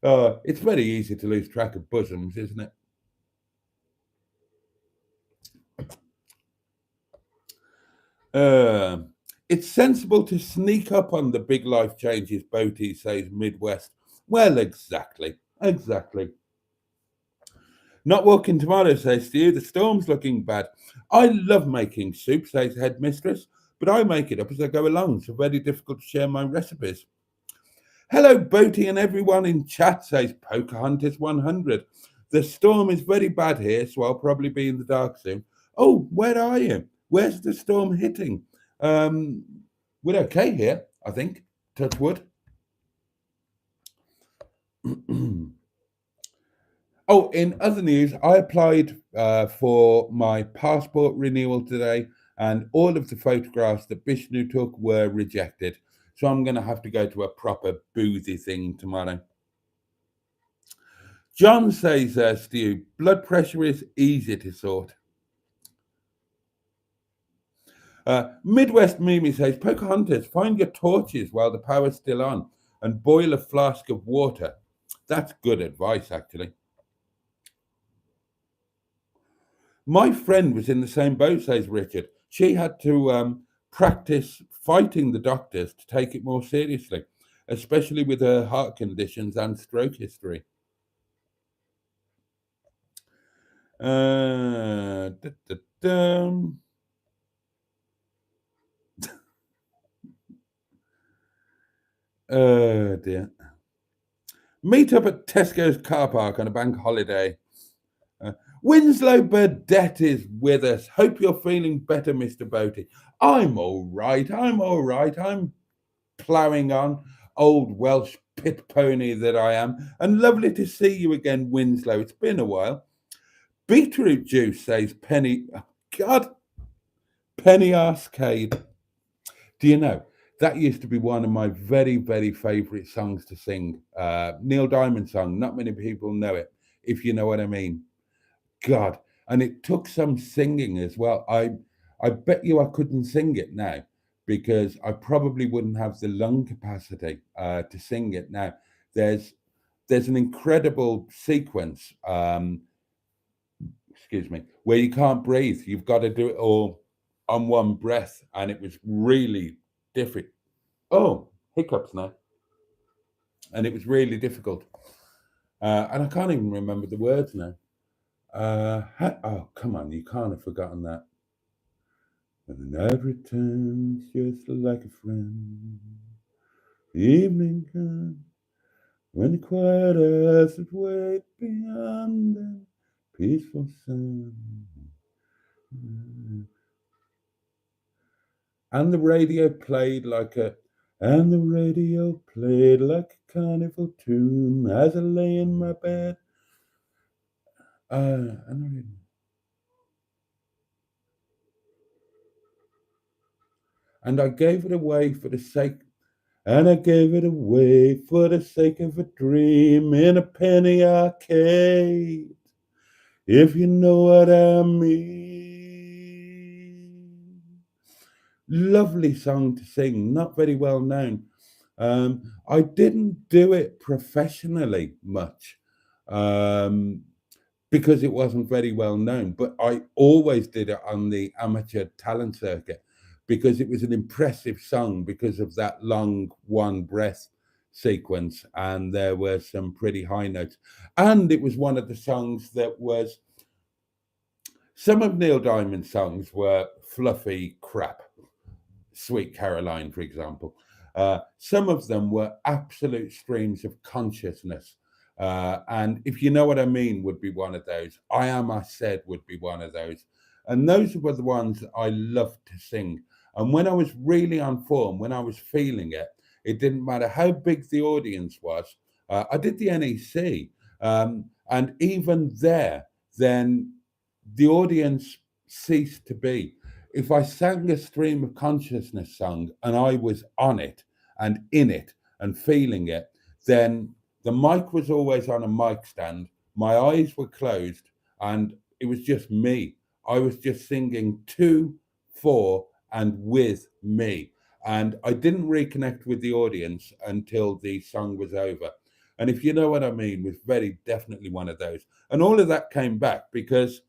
It's very easy to lose track of bosoms, isn't it? It's sensible to sneak up on the big life changes, Boaty says Midwest. Well, exactly. Not walking tomorrow, says Stu. The storm's looking bad. I love making soup, says headmistress, but I make it up as I go along, so very difficult to share my recipes. Hello, Boaty and everyone in chat, says Pocahontas 100. The storm is very bad here, so I'll probably be in the dark soon. Oh, where are you? Where's the storm hitting? We're okay here, I think. Touch wood. Oh, in other news, I applied for my passport renewal today, and all of the photographs that Bishnu took were rejected. So I'm going to have to go to a proper boozy thing tomorrow. John says, Stu, blood pressure is easy to sort. Midwest Mimi says, Pocahontas, find your torches while the power's still on and boil a flask of water. That's good advice, actually. My friend was in the same boat, says Richard. She had to practice fighting the doctors to take it more seriously, especially with her heart conditions and stroke history. Oh dear. Meet up at Tesco's car park on a bank holiday. Winslow Burdett is with us. Hope you're feeling better, Mr. Boaty. I'm all right. I'm ploughing on, old Welsh pit pony that I am. And lovely to see you again, Winslow. It's been a while. Beetroot juice, says Penny. Oh, God. Penny Arcade. Do you know, that used to be one of my very, very favourite songs to sing. Neil Diamond song. Not many people know it, if you know what I mean. God, and it took some singing as well. I bet you I couldn't sing it now because I probably wouldn't have the lung capacity to sing it now. There's an incredible sequence, excuse me, where you can't breathe. You've got to do it all on one breath, and it was really difficult. Oh, hiccups now, and it was really difficult, and I can't even remember the words now. Oh, come on, you can't have forgotten that. When the night returns just like a friend, the evening comes when the quiet earth is wait beyond the peaceful sun. And the radio played like a carnival tune as I lay in my bed. And I gave it away for the sake of a dream in a penny arcade, if you know what I mean. Lovely song to sing, not very well known. I didn't do it professionally much because it wasn't very well known, but I always did it on the amateur talent circuit because it was an impressive song because of that long one breath sequence, and there were some pretty high notes. And it was one of the songs that was, some of Neil Diamond's songs were fluffy crap. Sweet Caroline, for example. Some of them were absolute streams of consciousness. And If You Know What I Mean would be one of those. I Am I Said would be one of those. And those were the ones that I loved to sing. And when I was really on form, when I was feeling it, it didn't matter how big the audience was. I did the NEC, and even there, then the audience ceased to be. If I sang a stream of consciousness song and I was on it and in it and feeling it, then the mic was always on a mic stand. My eyes were closed and it was just me. I was just singing to, for, and with me. And I didn't reconnect with the audience until the song was over. And If You Know What I Mean was very definitely one of those. And all of that came back because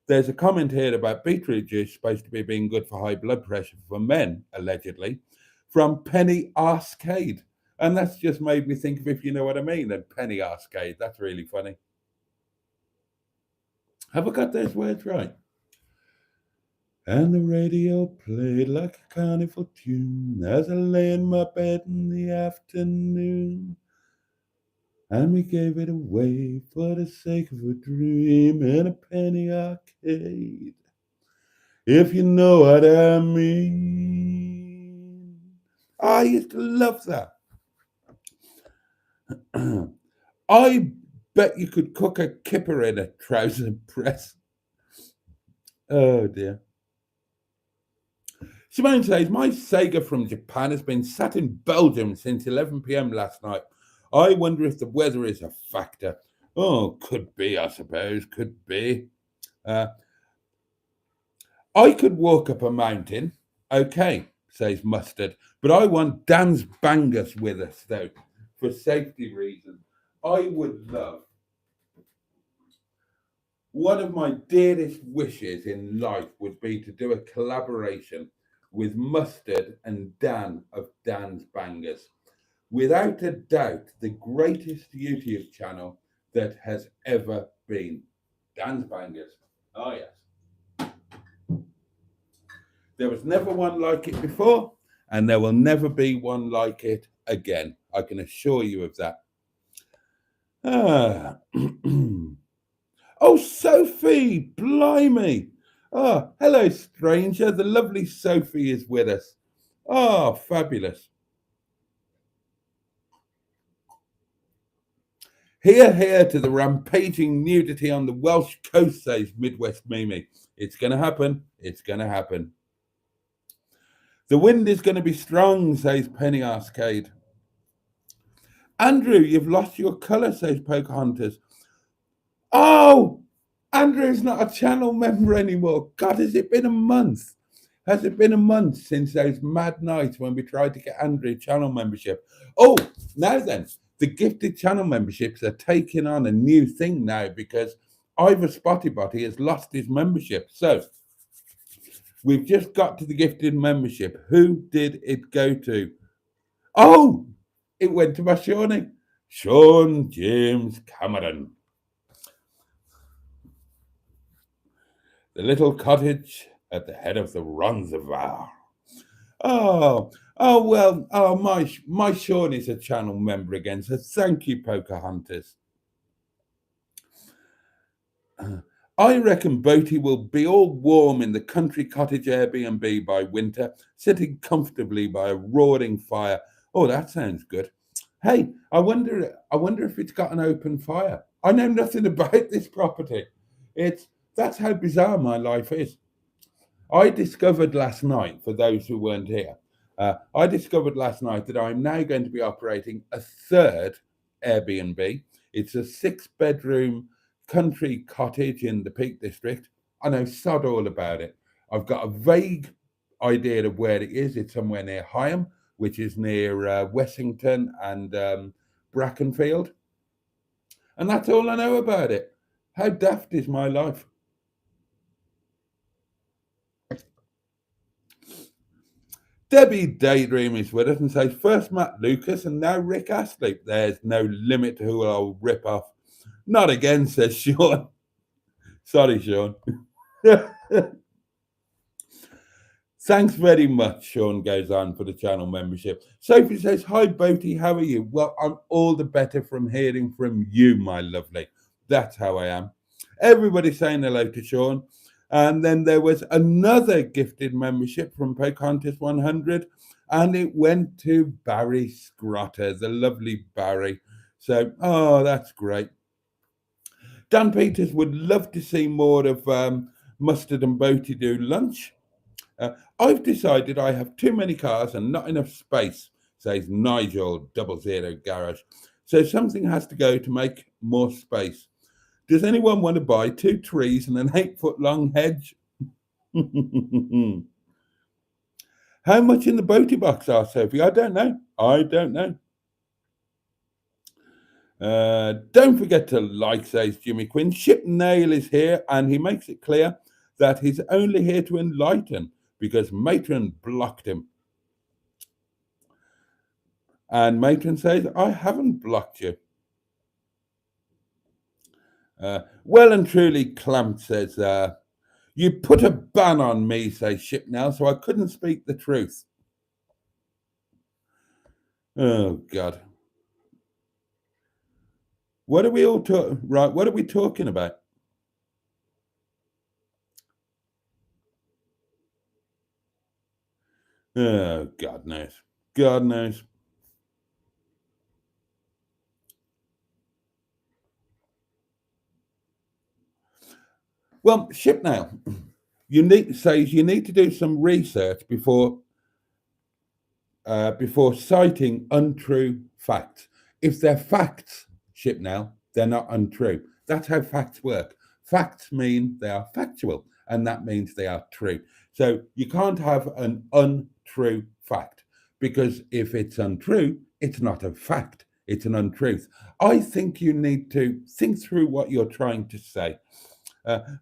there's a comment here about beetroot juice supposed to be being good for high blood pressure for men, allegedly, from Penny Arcade. And that's just made me think of If You Know What I Mean and Penny Arcade. That's really funny. Have I got those words right? And the radio played like a carnival tune as I lay in my bed in the afternoon. And we gave it away for the sake of a dream in a penny arcade. If you know what I mean. I used to love that. I bet you could cook a kipper in a trouser press. Oh dear. Simone says, my Sega from Japan has been sat in Belgium since 11 p.m. last night. I wonder if the weather is a factor. Oh, could be, I suppose, could be. I could walk up a mountain, okay, says Mustard, but I want Dan's bangers with us, though, for safety reasons. I would love, one of my dearest wishes in life would be to do a collaboration with Mustard and Dan of Dan's Bangers. Without a doubt, the greatest YouTube channel that has ever been. Dan's Bangers. Oh, yes. There was never one like it before, and there will never be one like it again. I can assure you of that. Oh, Sophie, blimey. Oh, hello, stranger. The lovely Sophie is with us. Oh, fabulous. Hear, hear to the rampaging nudity on the Welsh coast, says Midwest Mimi. It's going to happen. It's going to happen. The wind is going to be strong, says Penny Arcade. Andrew, you've lost your colour, says Pocahontas. Oh, Andrew's not a channel member anymore. God, has it been a month? Has it been a month since those mad nights when we tried to get Andrew channel membership? Oh, now then, the gifted channel memberships are taking on a new thing now because Ivor Spottybotty has lost his membership. So we've just got to the gifted membership. Who did it go to? Oh, it went to my Shawnee. Sean James Cameron. The little cottage at the head of the Ronzavar. Oh, well, my Sean is a channel member again, so thank you, Pocahontas. I reckon Boaty will be all warm in the country cottage Airbnb by winter, sitting comfortably by a roaring fire. Oh, that sounds good. Hey, I wonder if it's got an open fire. I know nothing about this property. That's how bizarre my life is. I discovered last night, for those who weren't here, I discovered last night that I'm now going to be operating a third Airbnb. It's a 6-bedroom country cottage in the Peak District. I know sod all about it. I've got a vague idea of where it is. It's somewhere near Higham, which is near Wessington and Brackenfield. And that's all I know about it. How daft is my life? Debbie Daydream is with us and says, first Matt Lucas and now Rick Astley. There's no limit to who I'll rip off. Not again, says Sean. Sorry, Sean. Thanks very much, Sean goes on, for the channel membership. Sophie says, hi, Boaty, how are you? Well, I'm all the better from hearing from you, my lovely. That's how I am. Everybody saying hello to Sean. And then there was another gifted membership from Pocahontas 100, and it went to Barry Scrotter, the lovely Barry. So, oh, that's great. Dan Peters would love to see more of Mustard and Boaty do lunch. I've decided I have too many cars and not enough space, says Nigel 00 Garage. So something has to go to make more space. Does anyone want to buy 2 trees and an 8-foot long hedge? How much in the Boaty box are, Sophie? I don't know. Don't forget to like, says Jimmy Quinn. Ship Nail is here, and he makes it clear that he's only here to enlighten because Matron blocked him. And Matron says, I haven't blocked you. Well and truly clamped, says, you put a ban on me, says Shipnell, so I couldn't speak the truth. Oh, God. What are we all talking? Right, what are we talking about? Oh, God knows. God knows. Well, Shipnail, you need to do some research before citing untrue facts. If they're facts, Shipnail, they're not untrue. That's how facts work. Facts mean they are factual, and that means they are true. So you can't have an untrue fact, because if it's untrue, it's not a fact, it's an untruth. I think you need to think through what you're trying to say.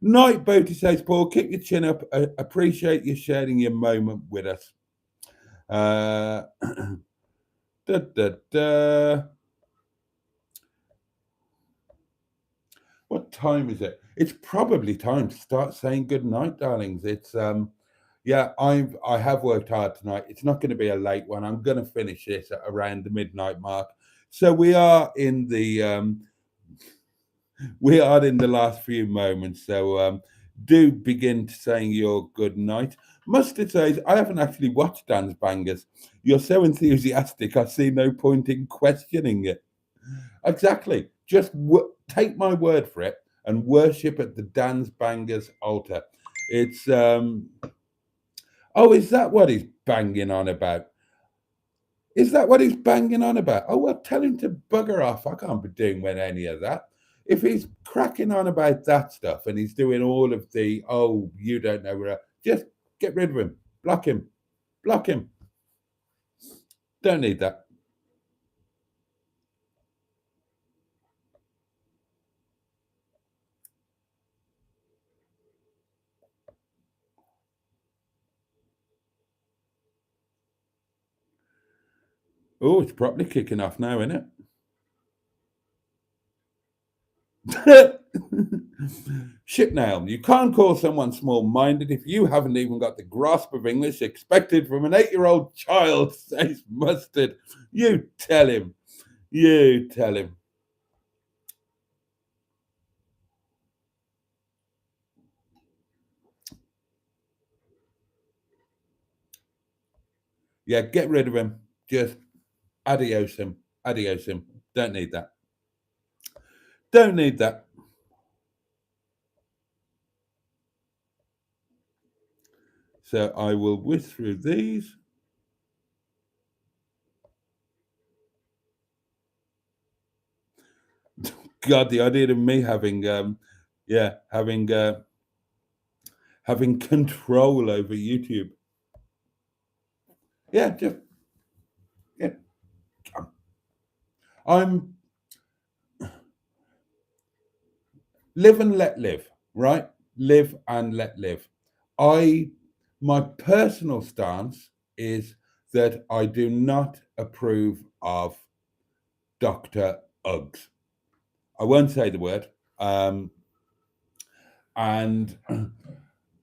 Night Boaty says, Paul, keep your chin up. Appreciate you sharing your moment with us. What time is it? It's probably time to start saying good night, darlings. It's yeah, I have worked hard tonight. It's not going to be a late one. I'm going to finish this at around the midnight mark. So we are in the last few moments. So do begin saying your good night. Mustard says, I haven't actually watched Dan's Bangers. You're so enthusiastic, I see no point in questioning it. Exactly. Just take my word for it and worship at the Dan's Bangers altar. It's, oh, is that what he's banging on about? Is that what he's banging on about? Oh, well, tell him to bugger off. I can't be doing with any of that. If he's cracking on about that stuff and he's doing all of the, oh, you don't know where, just get rid of him. Block him. Block him. Don't need that. Oh, it's properly kicking off now, isn't it? Shipnail, you can't call someone small-minded if you haven't even got the grasp of English expected from an 8-year-old child, says Mustard. You tell him. You tell him. Yeah, get rid of him. Just adios him. Adios him. Don't need that. Don't need that. So I will whisk through these. God, the idea of me having, having control over YouTube. Yeah, just, yeah. I'm live and let live, right? Live and let live. My personal stance is that I do not approve of Dr. Uggs. I won't say the word. And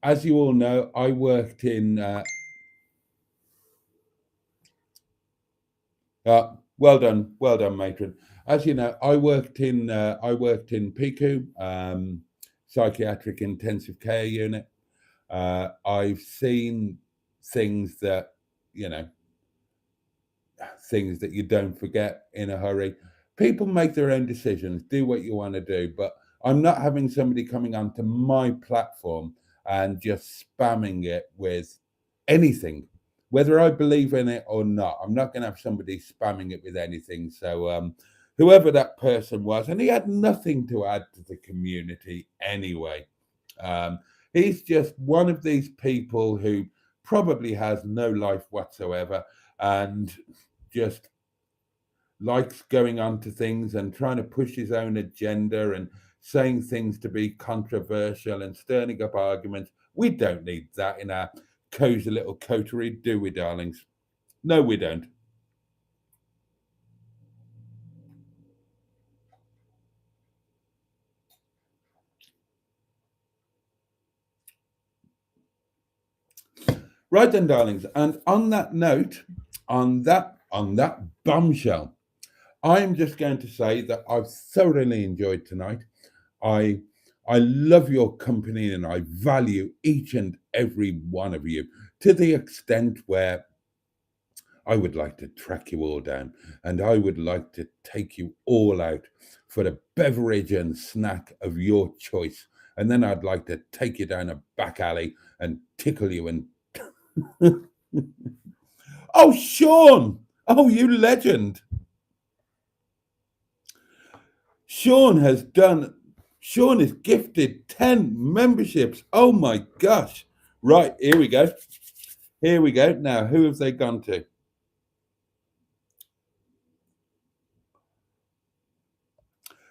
as you all know, I worked in Well done, matron. As you know, I worked in PICU, psychiatric intensive care unit. I've seen things that you know things that you don't forget in a hurry. People make their own decisions, do what you want to do, but I'm not having somebody coming onto my platform and just spamming it with anything, whether I believe in it or not. I'm not going to have somebody spamming it with anything. So, whoever that person was, and he had nothing to add to the community anyway. Um, he's just one of these people who probably has no life whatsoever and just likes going on to things and trying to push his own agenda and saying things to be controversial and stirring up arguments. We don't need that in our cozy little coterie, do we, darlings? No, we don't. Right then, darlings. And on that note, on that bombshell, I'm just going to say that I've thoroughly enjoyed tonight. I I love your company and I value each and every one of you to the extent where I would like to track you all down and I would like to take you all out for a beverage and snack of your choice. And then I'd like to take you down a back alley and tickle you and oh, Sean! Oh, you legend! Sean has gifted 10 memberships. Oh my gosh. Right, here we go. Here we go. Now, who have they gone to?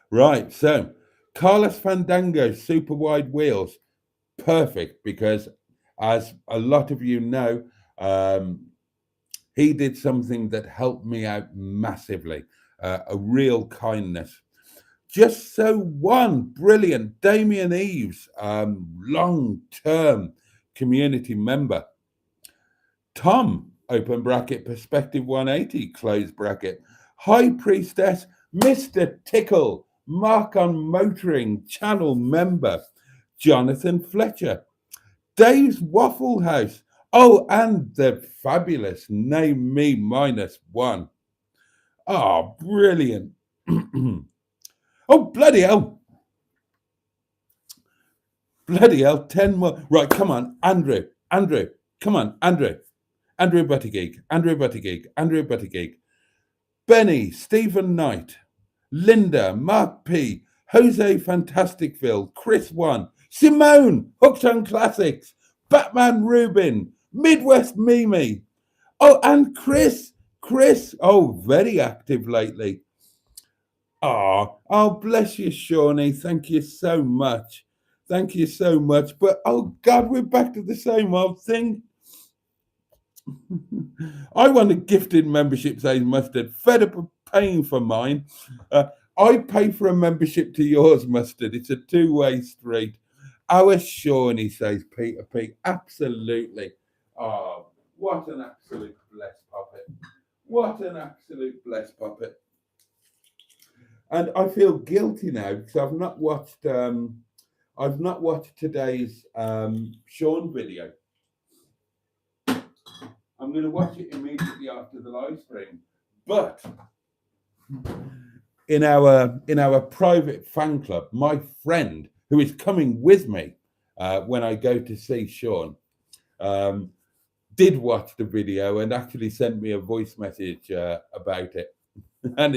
Right, so Carlos Fandango, super wide wheels. Perfect, because as a lot of you know, he did something that helped me out massively, a real kindness. Just so one, brilliant, Damien Eves, long-term community member. Tom, open bracket, perspective 180, close bracket. High Priestess, Mr. Tickle, Mark on Motoring, channel member. Jonathan Fletcher, Dave's Waffle House. Oh, and the fabulous Name Me -1. Oh, brilliant. Oh, bloody hell. Bloody hell, 10 more. Right, come on, Andrew, come on, Andrew Buttigieg, Benny, Stephen Knight, Linda, Mark P, Jose Fantasticville, Chris 1, Simone, Hooked on Classics, Batman Rubin, Midwest Mimi. Oh, and Chris, oh, very active lately. Oh, bless you, Shawnee. Thank you so much. Thank you so much. But oh God, we're back to the same old thing. I want a gifted membership, says Mustard. Fed up of paying for mine. I pay for a membership to yours, Mustard. It's a two-way street. Our Shawnee, says Peter P. Absolutely. Oh, what an absolute blessed puppet. What an absolute blessed puppet. And I feel guilty now because I've not watched today's Sean video. I'm going to watch it immediately after the live stream. But in our private fan club, my friend who is coming with me when I go to see Sean did watch the video and actually sent me a voice message about it. And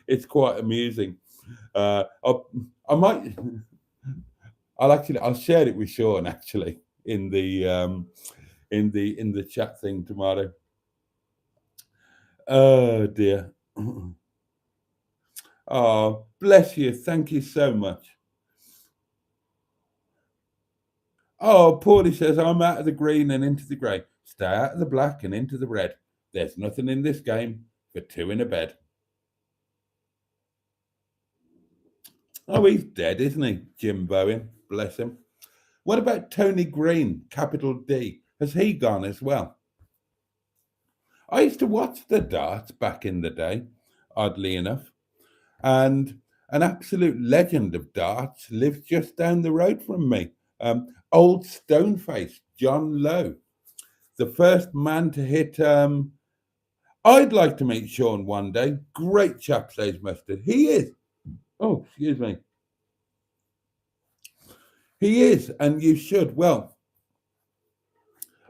it's quite amusing. I'll share it with Sean actually in the chat thing tomorrow. Oh dear. Oh, bless you. Thank you so much. Oh, Paulie says I'm out of the green and into the grey. Stay out of the black and into the red. There's nothing in this game for two in a bed. Oh, he's dead, isn't he? Jim Bowen, bless him. What about Tony Green, capital D? Has he gone as well? I used to watch the darts back in the day, oddly enough. And an absolute legend of darts lives just down the road from me. Old Stoneface, John Lowe, the first man to hit. I'd like to meet Sean one day. Great chap, says Mustard. He is. Oh, excuse me. He is, and you should. Well,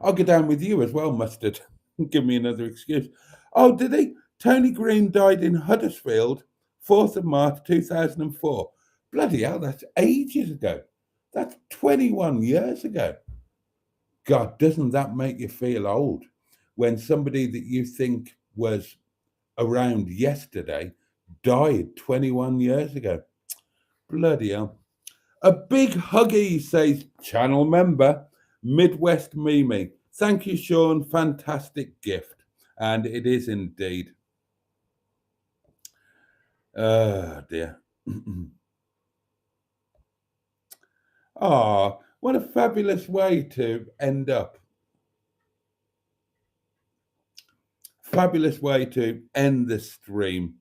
I'll go down with you as well, Mustard. Give me another excuse. Oh, did he? Tony Green died in Huddersfield, 4th of March 2004. Bloody hell, that's ages ago. That's 21 years ago. God, doesn't that make you feel old when somebody that you think was around yesterday died 21 years ago? Bloody hell. A big huggy, says channel member, Midwest Mimi. Thank you, Sean. Fantastic gift. And it is indeed. Oh, dear. Ah, what a fabulous way to end up. Fabulous way to end the stream.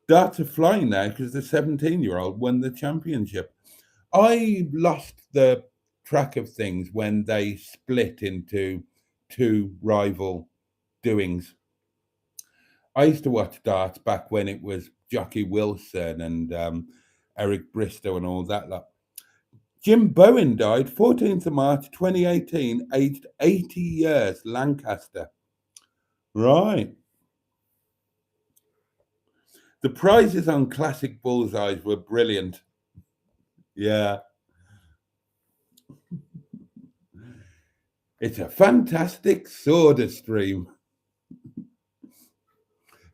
Darts are flying now because the 17-year-old won the championship. I lost the track of things when they split into two rival doings. I used to watch darts back when it was Jockey Wilson and Eric Bristow and all that lot. Jim Bowen died 14th of March 2018, aged 80 years, Lancaster. Right. The prizes on classic bullseyes were brilliant. Yeah. It's a fantastic soda stream.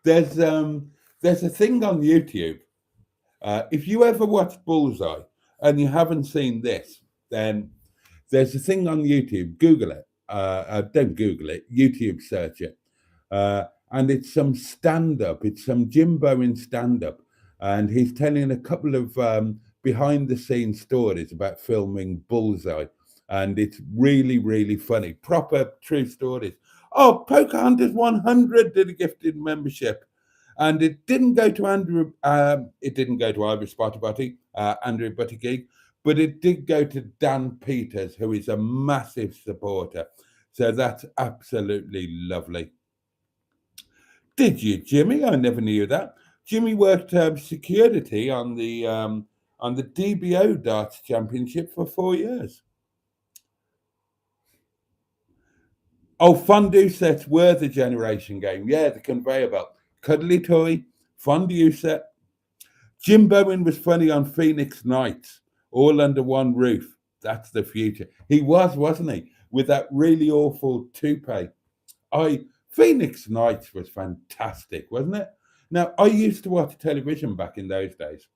There's a thing on YouTube. If you ever watch Bullseye and you haven't seen this, then there's a thing on YouTube. Google it. Don't Google it. YouTube search it. And it's some stand-up. It's some Jim Bowen stand-up. And he's telling a couple of behind-the-scenes stories about filming Bullseye. And it's really, really funny. Proper true stories. Oh, Pocahontas 100 did a gifted membership. And it didn't go to Andrew, it didn't go to Irish Spotty Botty, Andrew Butty Geek, but it did go to Dan Peters, who is a massive supporter. So that's absolutely lovely. Did you, Jimmy? I never knew that. Jimmy worked security on the DBO Darts Championship for 4 years. Oh, fondue sets were the generation game. Yeah, the conveyor belt. Cuddly toy, fondue set. Jim Bowen was funny on Phoenix Nights, all under one roof. That's the future. He was, wasn't he? With that really awful toupee. Phoenix Nights was fantastic, wasn't it? Now, I used to watch television back in those days.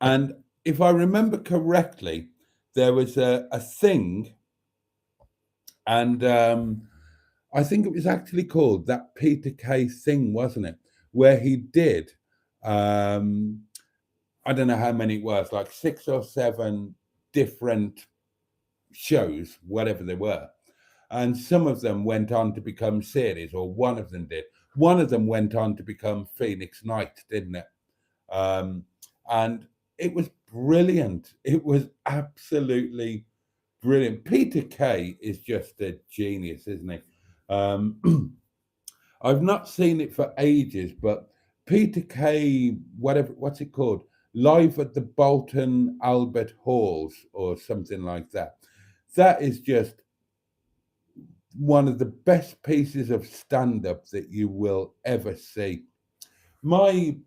And if I remember correctly, there was a thing, and I think it was actually called That Peter Kay Thing, wasn't it? Where he did, I don't know how many it was, like 6 or 7 different shows, whatever they were. And some of them went on to become series, or one of them did. One of them went on to become Phoenix Nights, didn't it? And it was brilliant. It was absolutely brilliant. Peter Kay is just a genius, isn't he? I've not seen it for ages, but Peter Kay, what's it called? Live at the Bolton Albert Halls or something like that. That is just one of the best pieces of stand-up that you will ever see. In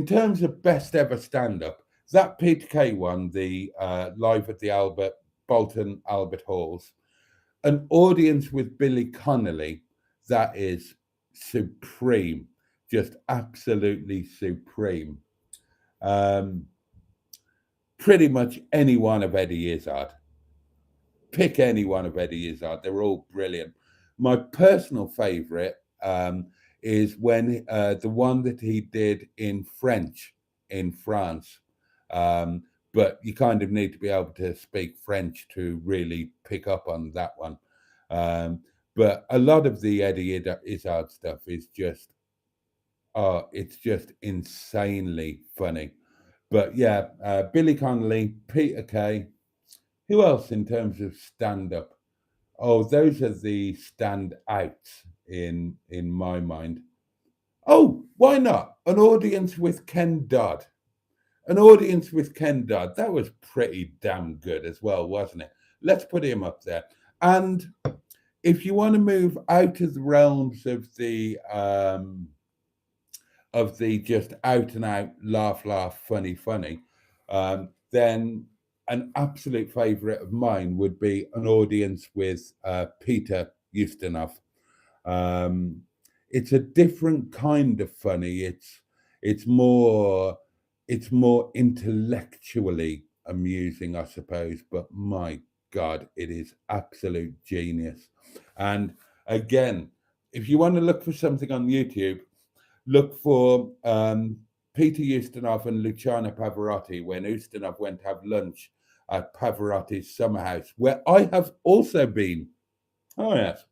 terms of best ever stand-up, that Peter Kay one, the Live at the Bolton Albert Halls, an audience with Billy Connolly, that is supreme, just absolutely supreme. Pretty much any one of Eddie Izzard. Pick any one of Eddie Izzard. They're all brilliant. My personal favorite is when the one that he did in French in France, but you kind of need to be able to speak French to really pick up on that one. But a lot of the Eddie Izzard stuff is just, it's just insanely funny. But yeah, Billy Connolly, Peter Kay. Who else in terms of stand up? Oh, those are the standouts in my mind. Oh, why not? An audience with Ken Dodd. An audience with Ken Dodd. That was pretty damn good as well, wasn't it? Let's put him up there. And if you want to move out of the realms of the just out and out laugh, funny, then an absolute favourite of mine would be an audience with Peter Ustinov. It's a different kind of funny. It's more it's more intellectually amusing, I suppose. But my God, it is absolute genius. And again, if you want to look for something on YouTube, look for Peter Ustinov and Luciano Pavarotti when Ustinov went to have lunch at Pavarotti's summer house, where I have also been. Oh, yes.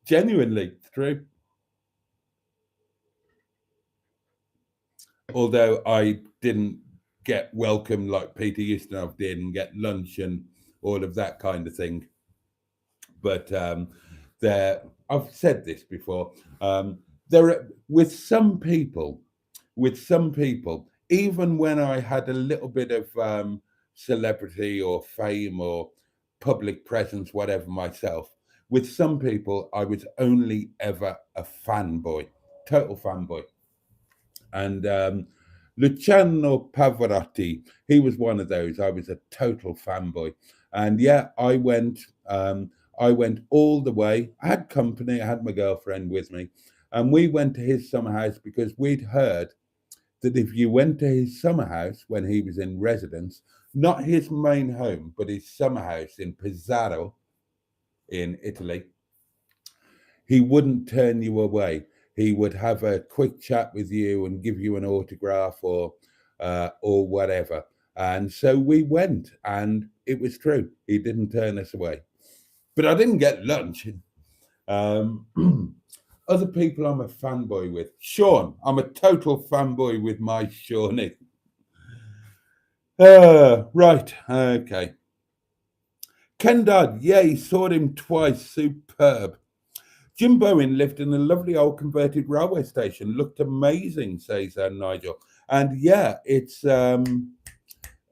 Genuinely, it's true. Although I didn't get welcome like Peter Ustinov did and get lunch and all of that kind of thing. But I've said this before. There are, with some people, even when I had a little bit of celebrity or fame or public presence, whatever myself, with some people, I was only ever a fanboy, total fanboy. And Luciano Pavarotti, he was one of those. I was a total fanboy. And yeah, I went all the way. I had company, I had my girlfriend with me. And we went to his summer house because we'd heard that if you went to his summer house when he was in residence, not his main home, but his summer house in Pesaro in Italy, he wouldn't turn you away. He would have a quick chat with you and give you an autograph or whatever. And so we went, and it was true. He didn't turn us away. But I didn't get lunch. Other people I'm a fanboy with. Sean, I'm a total fanboy with my Shawnee. Right, okay. Ken Dodd, yeah, he saw him twice, superb. Jim Bowen lived in a lovely old converted railway station. Looked amazing, says Nigel. And yeah, it's there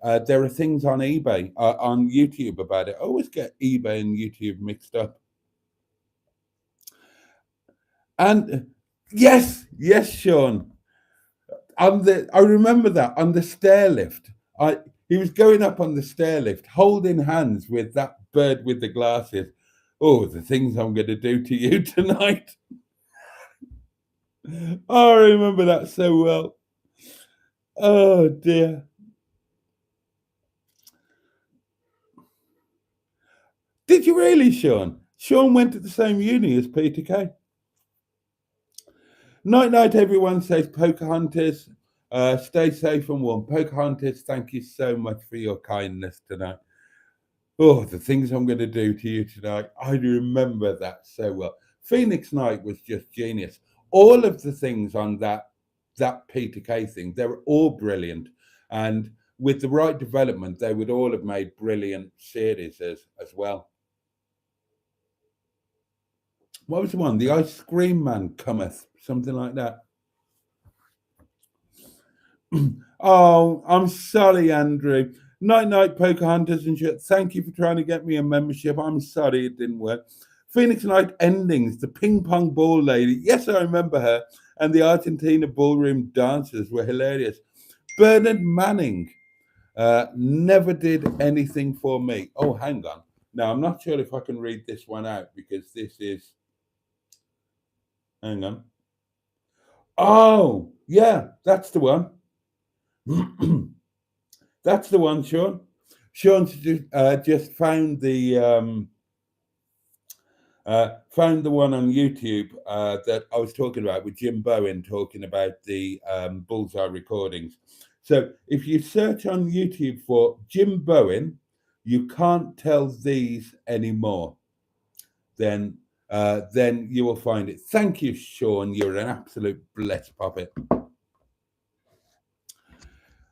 are things on eBay, on YouTube about it. I always get eBay and YouTube mixed up. And yes, Sean. I remember that on the stair lift. He was going up on the stair lift, holding hands with that bird with the glasses. Oh, the things I'm going to do to you tonight. Oh, I remember that so well. Oh, dear. Did you really, Sean? Sean went to the same uni as Peter Kay. Night, everyone, says Pocahontas. Stay safe and warm. Pocahontas, thank you so much for your kindness tonight. Oh, the things I'm going to do to you tonight. I remember that so well. Phoenix Night was just genius. All of the things on that Peter Kay thing, they were all brilliant. And with the right development, they would all have made brilliant series as well. What was the one? The Ice Cream Man Cometh, something like that. Oh, I'm sorry, Andrew. Night, Pocahontas and shit. Thank you for trying to get me a membership. I'm sorry it didn't work. Phoenix Night Endings, the ping pong ball lady. Yes, I remember her. And the Argentina ballroom dancers were hilarious. Bernard Manning never did anything for me. Oh, hang on. Now, I'm not sure if I can read this one out because this is... Hang on. Oh, yeah, that's the one. That's the one, Sean. Sean's just found the one on YouTube that I was talking about with Jim Bowen talking about the Bullseye recordings. So if you search on YouTube for Jim Bowen, you can't tell these anymore. Then you will find it. Thank you, Sean. You're an absolute blessed puppet.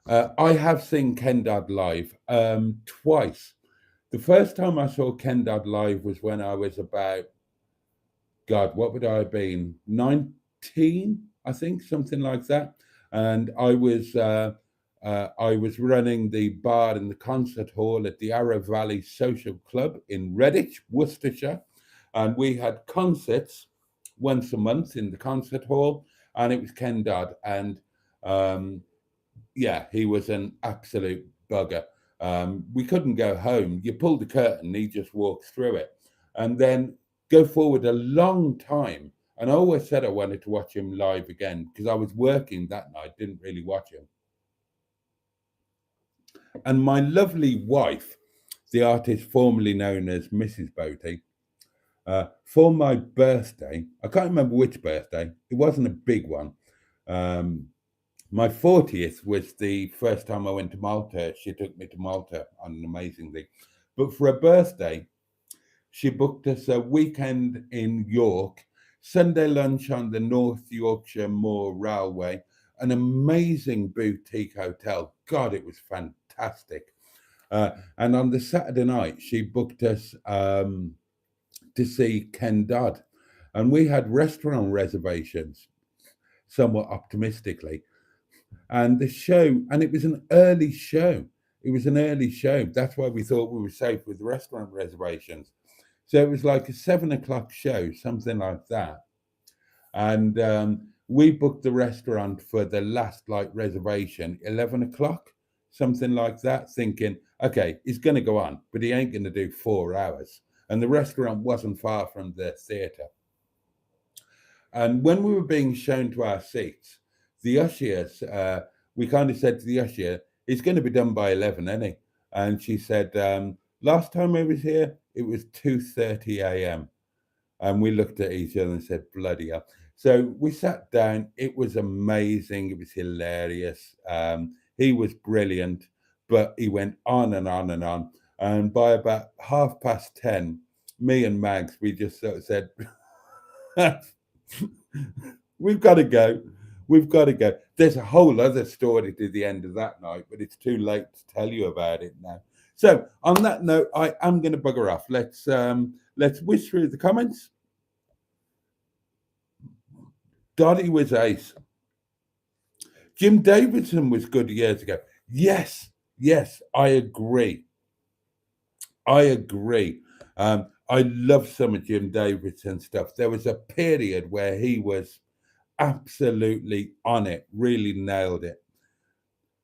I have seen Ken Dodd live twice. The first time I saw Ken Dodd live was when I was about, God, what would I have been? 19, I think, something like that. And I was running the bar in the concert hall at the Arrow Valley Social Club in Redditch, Worcestershire. And we had concerts once a month in the concert hall, and it was Ken Dodd. And yeah, he was an absolute bugger. We couldn't go home. You pulled the curtain, he just walked through it. And then go forward a long time. And I always said I wanted to watch him live again because I was working that night, didn't really watch him. And my lovely wife, the artist formerly known as Mrs. Boaty, for my birthday, I can't remember which birthday, it wasn't a big one. My 40th was the first time I went to Malta. She took me to Malta on an amazing thing. But for a birthday, she booked us a weekend in York, Sunday lunch on the North Yorkshire Moor Railway, an amazing boutique hotel. God, it was fantastic. And on the Saturday night, she booked us to see Ken Dodd. And we had restaurant reservations, somewhat optimistically. And the show, and it was an early show. It was an early show. That's why we thought we were safe with restaurant reservations. So it was like a 7 o'clock show, something like that. And we booked the restaurant for the last reservation, 11 o'clock, something like that, thinking, okay, he's going to go on, but he ain't going to do 4 hours. And the restaurant wasn't far from the theatre. And when we were being shown to our seats, the ushers, we kind of said to the usher, it's going to be done by 11, isn't it? And she said, last time I was here, it was 2:30 a.m. And we looked at each other and said, bloody hell. So we sat down. It was amazing. It was hilarious. He was brilliant, but he went on and on and on. And by about 10:30, me and Mags, we just sort of said, we've got to go. We've got to go. There's a whole other story to the end of that night, but it's too late to tell you about it now. So on that note, I am going to bugger off. Let's whiz through the comments. Dottie was ace. Jim Davidson was good years ago. Yes, I agree. I love some of Jim Davidson stuff. There was a period where he was absolutely on it, really nailed it.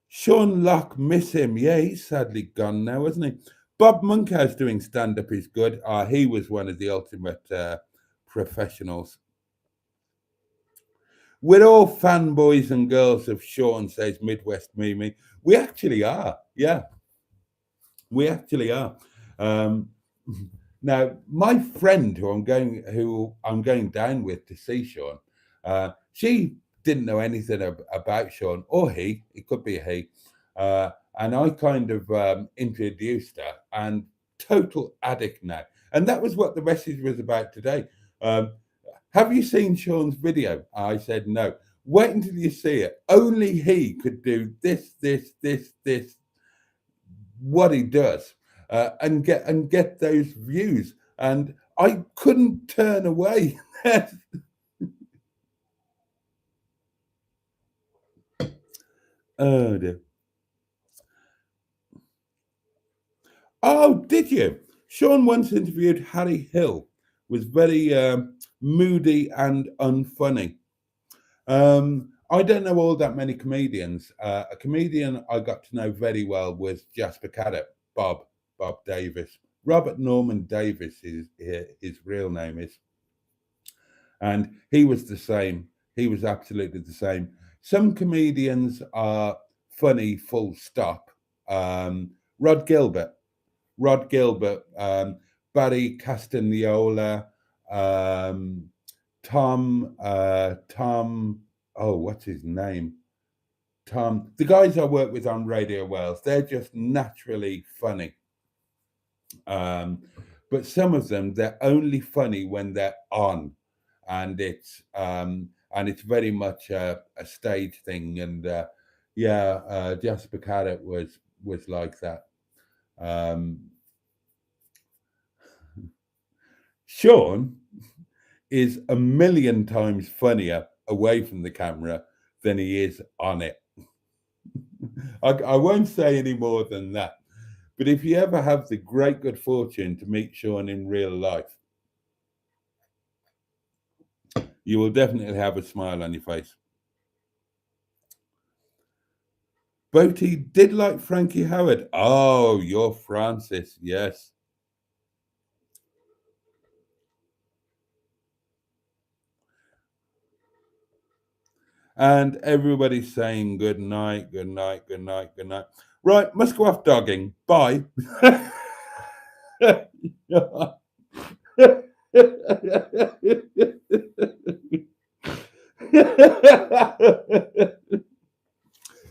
Sean Locke, miss him. Yeah, he's sadly gone now, isn't he? Bob Monkhouse doing stand-up is good. He was one of the ultimate professionals. We're all fanboys and girls of Sean, says Midwest Mimi. We actually are. Yeah, we actually are. Now, my friend who I'm going down with to see Sean, she didn't know anything about Sean, or he. It could be a he. And I kind of introduced her, and total addict now. And that was what the message was about today. Have you seen Sean's video? I said, no. Wait until you see it. Only he could do this, what he does, and get those views. And I couldn't turn away. Oh dear. Oh, did you? Sean once interviewed Harry Hill. Was very moody and unfunny. I don't know all that many comedians. A comedian I got to know very well was Jasper Caddick, Bob Davis. Robert Norman Davis is his real name is. And he was the same. He was absolutely the same. Some comedians are funny, full stop. Rod Gilbert, Barry Castagnola, Tom, oh, what's his name? the guys I work with on Radio Wales, they're just naturally funny. But some of them, they're only funny when they're on, and it's very much a stage thing. And Jasper Carrot was like that. Sean is a million times funnier away from the camera than he is on it. I won't say any more than that. But if you ever have the great good fortune to meet Sean in real life, you will definitely have a smile on your face. Boaty did like Frankie Howard. Oh, you're Francis, yes. And everybody's saying good night, good night, good night, good night. Right, must go off dogging. Bye.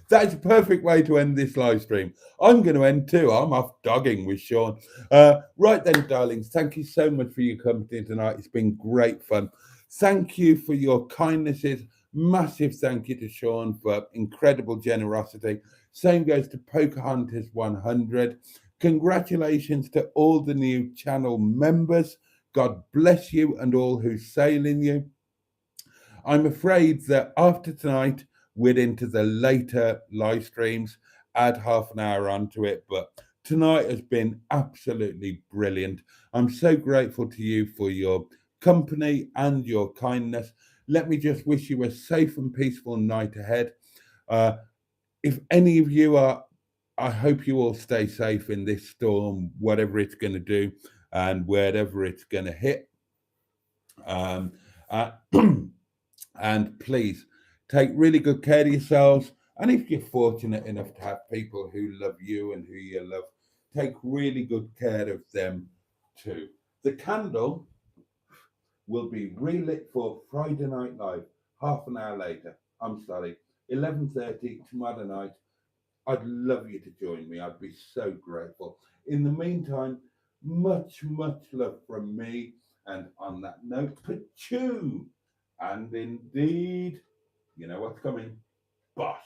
That's a perfect way to end this live stream. I'm going to end too. I'm off dogging with Sean. Right then, darlings, thank you so much for your company tonight. It's been great fun. Thank you for your kindnesses. Massive thank you to Sean for incredible generosity. Same goes to Pocahontas 100. Congratulations to all the new channel members. God bless you and all who sail in you. I'm afraid that after tonight, we're into the later live streams, add half an hour onto it. But tonight has been absolutely brilliant. I'm so grateful to you for your company and your kindness. Let me just wish you a safe and peaceful night ahead. If any of you are, I hope you all stay safe in this storm, whatever it's going to do and wherever it's going to hit. And please take really good care of yourselves. And if you're fortunate enough to have people who love you and who you love, take really good care of them too. The candle will be relit for Friday Night Live, half an hour later. I'm sorry, 11:30 tomorrow night. I'd love you to join me. I'd be so grateful. In the meantime, much, much love from me. And on that note, pachoo! And indeed, you know what's coming. Bosh.